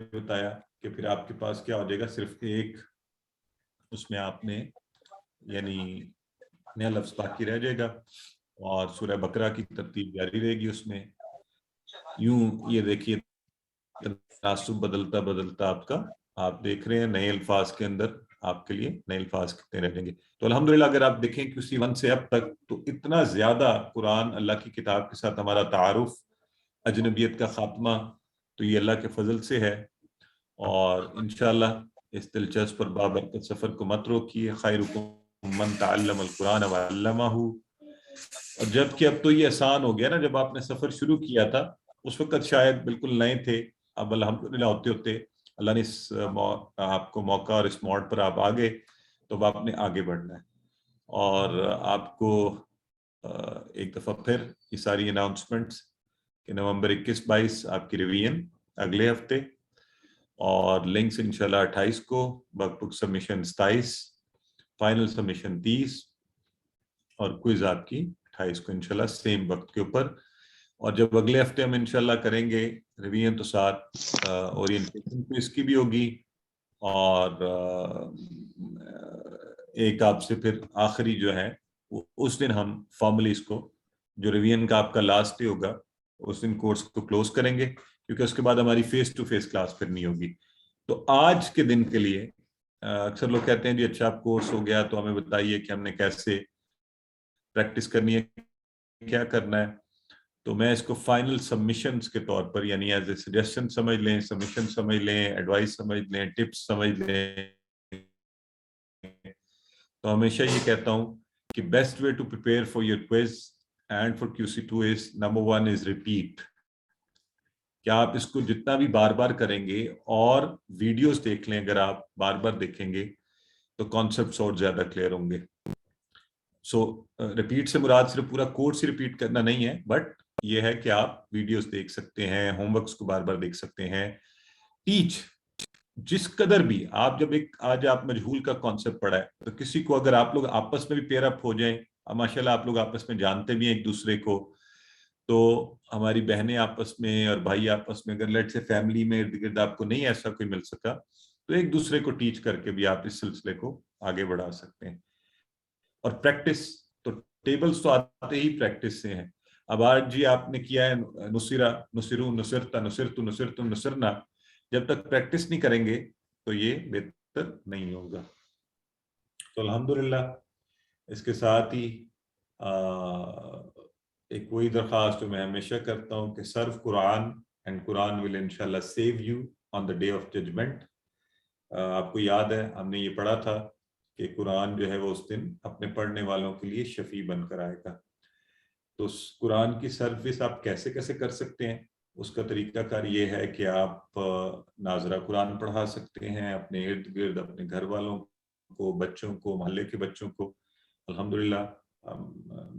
A: بتایا کہ پھر آپ کے پاس کیا ہو جائے گا, صرف ایک اس میں آپ نے یعنی نیا لفظ باقی رہ جائے گا, اور سورہ بقرہ کی ترتیب جاری رہے گی اس میں. یوں یہ دیکھیے تناسب بدلتا بدلتا آپ دیکھ رہے ہیں نئے الفاظ کے اندر آپ کے لیے نئے الفاظ کتنے رہ جائیں گے. تو الحمدللہ اگر آپ دیکھیں QC 1 سے اب تک تو اتنا زیادہ قرآن اللہ کی کتاب کے ساتھ ہمارا تعارف, اجنبیت کا خاتمہ, تو یہ اللہ کے فضل سے ہے. اور انشاءاللہ اس دلچسپ اور بابرکت سفر کو مت روکیے. خیرکم من تعلم القرآن وعلمہ. اور جب کہ اب تو یہ آسان ہو گیا نا, جب آپ نے سفر شروع کیا تھا اس وقت شاید بالکل نئے تھے, اب الحمدللہ ہوتے ہوتے اللہ نے آپ کو موقع اور اس موڑ پر آپ آگے, تو اب آپ نے آگے بڑھنا ہے. اور آپ کو ایک دفعہ پھر یہ ساری اناؤنسمنٹس کہ نومبر 21-22 آپ کی ریویژن اگلے ہفتے, اور لنکس انشاءاللہ 28 کو, بک سبمیشن 27, فائنل سبمیشن 30, اور کوئز آپ کی 28 کو انشاءاللہ سیم وقت کے اوپر. اور جب اگلے ہفتے ہم انشاءاللہ کریں گے ریویژن تو ساتھ اورینٹیشن کوئز کی بھی ہوگی, اور ایک آپ سے پھر آخری جو ہے اس دن ہم فارملی اس کو جو ریویژن کا آپ کا لاسٹ ڈے ہوگا اس دن کورس کو کلوز کریں گے, کیونکہ اس کے بعد ہماری فیس ٹو فیس کلاس پھر نہیں ہوگی. تو آج کے دن کے لیے اکثر لوگ کہتے ہیں جی اچھا آپ کورس ہو گیا تو ہمیں بتائیے کہ ہم نے کیسے پریکٹس کرنی ہے, کیا کرنا ہے. تو میں اس کو فائنل سبمیشنز کے طور پر یعنی ایز اے سجیشن سمجھ لیں, سبمیشن سمجھ لیں, ایڈوائس سمجھ لیں, ٹپس سمجھ لیں. تو ہمیشہ یہ کہتا ہوں کہ best way to prepare for your quiz and for QC2 is number 1 is repeat. کہ آپ اس کو جتنا بھی بار بار کریں گے اور ویڈیوز دیکھ لیں, اگر آپ بار بار دیکھیں گے تو کانسیپٹس اور زیادہ کلیئر ہوں گے. سو ریپیٹ سے مراد صرف پورا کورس ہی ریپیٹ کرنا نہیں ہے, بٹ یہ ہے کہ آپ ویڈیوز دیکھ سکتے ہیں, ہوم ورکس کو بار بار دیکھ سکتے ہیں. ٹیچ جس قدر بھی آپ, جب ایک آج آپ مجہول کا کانسیپٹ پڑھا ہے تو کسی کو اگر آپ لوگ آپس میں بھی پیئر اپ ہو جائیں, ماشاءاللہ آپ لوگ آپس میں جانتے بھی ہیں ایک دوسرے کو, تو ہماری بہنیں آپس میں اور بھائی آپس میں اگر لیٹ سے فیملی میں ارد گرد آپ کو نہیں ایسا کوئی مل سکا تو ایک دوسرے کو ٹیچ کر کے بھی آپ اس سلسلے کو آگے بڑھا سکتے ہیں. اور پریکٹس تو ٹیبلز تو آتے ہی پریکٹس سے ہیں. اب آج جی آپ نے کیا ہے نصیرہ, نصرو, نصرتا, نصرتو, نصرتم, نصرنا, جب تک پریکٹس نہیں کریں گے تو یہ بہتر نہیں ہوگا. تو الحمدللہ اس کے ساتھ ہی ایک وہی درخواست جو میں ہمیشہ کرتا ہوں کہ سرو قرآن اینڈ قرآن ول انشاءاللہ save you on the day of judgement. آپ کو یاد ہے ہم نے یہ پڑھا تھا کہ قرآن جو ہے وہ اس دن اپنے پڑھنے والوں کے لیے شفیع بن کر آئے گا. تو اس قرآن کی سروس آپ کیسے کیسے کر سکتے ہیں, اس کا طریقہ کار یہ ہے کہ آپ ناظرہ قرآن پڑھا سکتے ہیں اپنے ارد گرد, اپنے گھر والوں کو, بچوں کو, محلے کے بچوں کو. الحمدللہ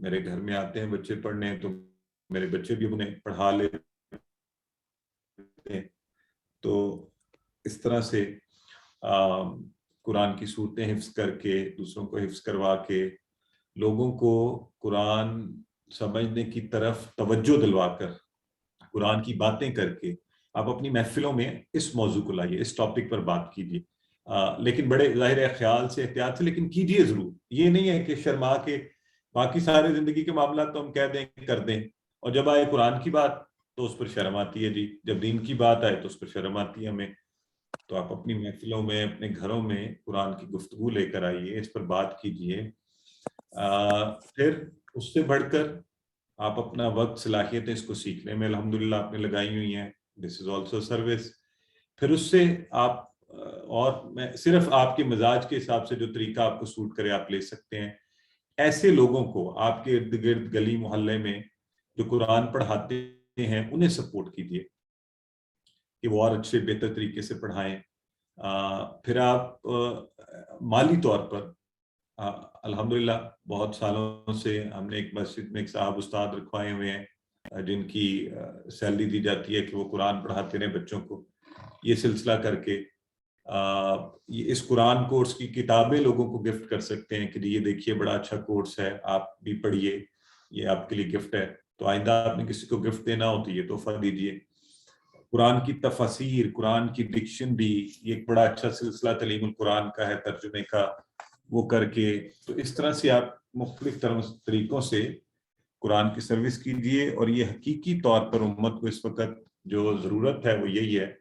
A: میرے گھر میں آتے ہیں بچے پڑھنے تو میرے بچے بھی انہیں پڑھا لیتے ہیں. تو اس طرح سے قرآن کی صورتیں حفظ کر کے, دوسروں کو حفظ کروا کے, لوگوں کو قرآن سمجھنے کی طرف توجہ دلوا کر, قرآن کی باتیں کر کے آپ اپنی محفلوں میں اس موضوع کو لائیے, اس ٹاپک پر بات کیجیے. لیکن بڑے ظاہر ہے خیال سے, احتیاط سے, لیکن کیجیے ضرور. یہ نہیں ہے کہ شرما کے باقی سارے زندگی کے معاملات تو ہم کہہ دیں کر دیں, اور جب آئے قرآن کی بات تو اس پر شرم آتی ہے جی, جب دین کی بات آئے تو اس پر شرم آتی ہے ہمیں. تو آپ اپنی محفلوں میں, اپنے گھروں میں قرآن کی گفتگو لے کر آئیے, اس پر بات کیجیے. پھر اس سے بڑھ کر آپ اپنا وقت, صلاحیتیں اس کو سیکھنے میں الحمدللہ آپ نے لگائی ہوئی ہیں. دس از آلسو سروس. پھر اس سے آپ, اور میں صرف آپ کے مزاج کے حساب سے جو طریقہ آپ کو سوٹ کرے آپ لے سکتے ہیں. ایسے لوگوں کو آپ کے ارد گرد گلی محلے میں جو قرآن پڑھاتے ہیں انہیں سپورٹ کیجیے کہ وہ اور اچھے بہتر طریقے سے پڑھائیں. پھر آپ مالی طور پر الحمدللہ بہت سالوں سے ہم نے ایک مسجد میں ایک صاحب استاد رکھوائے ہوئے ہیں جن کی سیلری دی جاتی ہے کہ وہ قرآن پڑھاتے رہیں بچوں کو. یہ سلسلہ کر کے اس قرآن کورس کی کتابیں لوگوں کو گفٹ کر سکتے ہیں کہ یہ دیکھیے بڑا اچھا کورس ہے, آپ بھی پڑھیے, یہ آپ کے لیے گفٹ ہے. تو آئندہ آپ نے کسی کو گفٹ دینا ہو تو یہ تحفہ دیجیے. قرآن کی تفاسیر، قرآن کی ڈکشنری، یہ ایک بڑا اچھا سلسلہ تعلیم القرآن کا ہے ترجمے کا، وہ کر کے، تو اس طرح سے آپ مختلف طریقوں سے قرآن کی سروس کیجئے. اور یہ حقیقی طور پر امت کو اس وقت جو ضرورت ہے وہ یہی ہے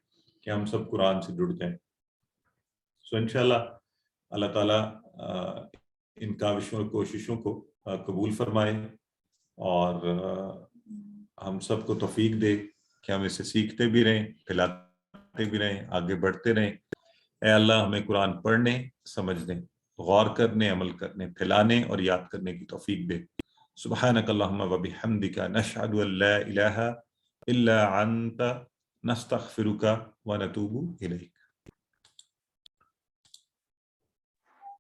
A: کہ ہم سب قرآن سے جڑ جائیں. سو انشاءاللہ اللہ تعالیٰ ان کاوشوں اور کوششوں کو قبول فرمائے اور ہم سب کو توفیق دے کہ ہم اسے سیکھتے بھی رہیں، پھیلاتے بھی رہیں، آگے بڑھتے رہیں. اے اللہ ہمیں قرآن پڑھنے، سمجھنے، غور کرنے، عمل کرنے، پھیلانے اور یاد کرنے کی توفیق دے. سبحانک اللہم و بحمدک نشہد ان لا الہ الا انت نستغفرک و نتوب الیک.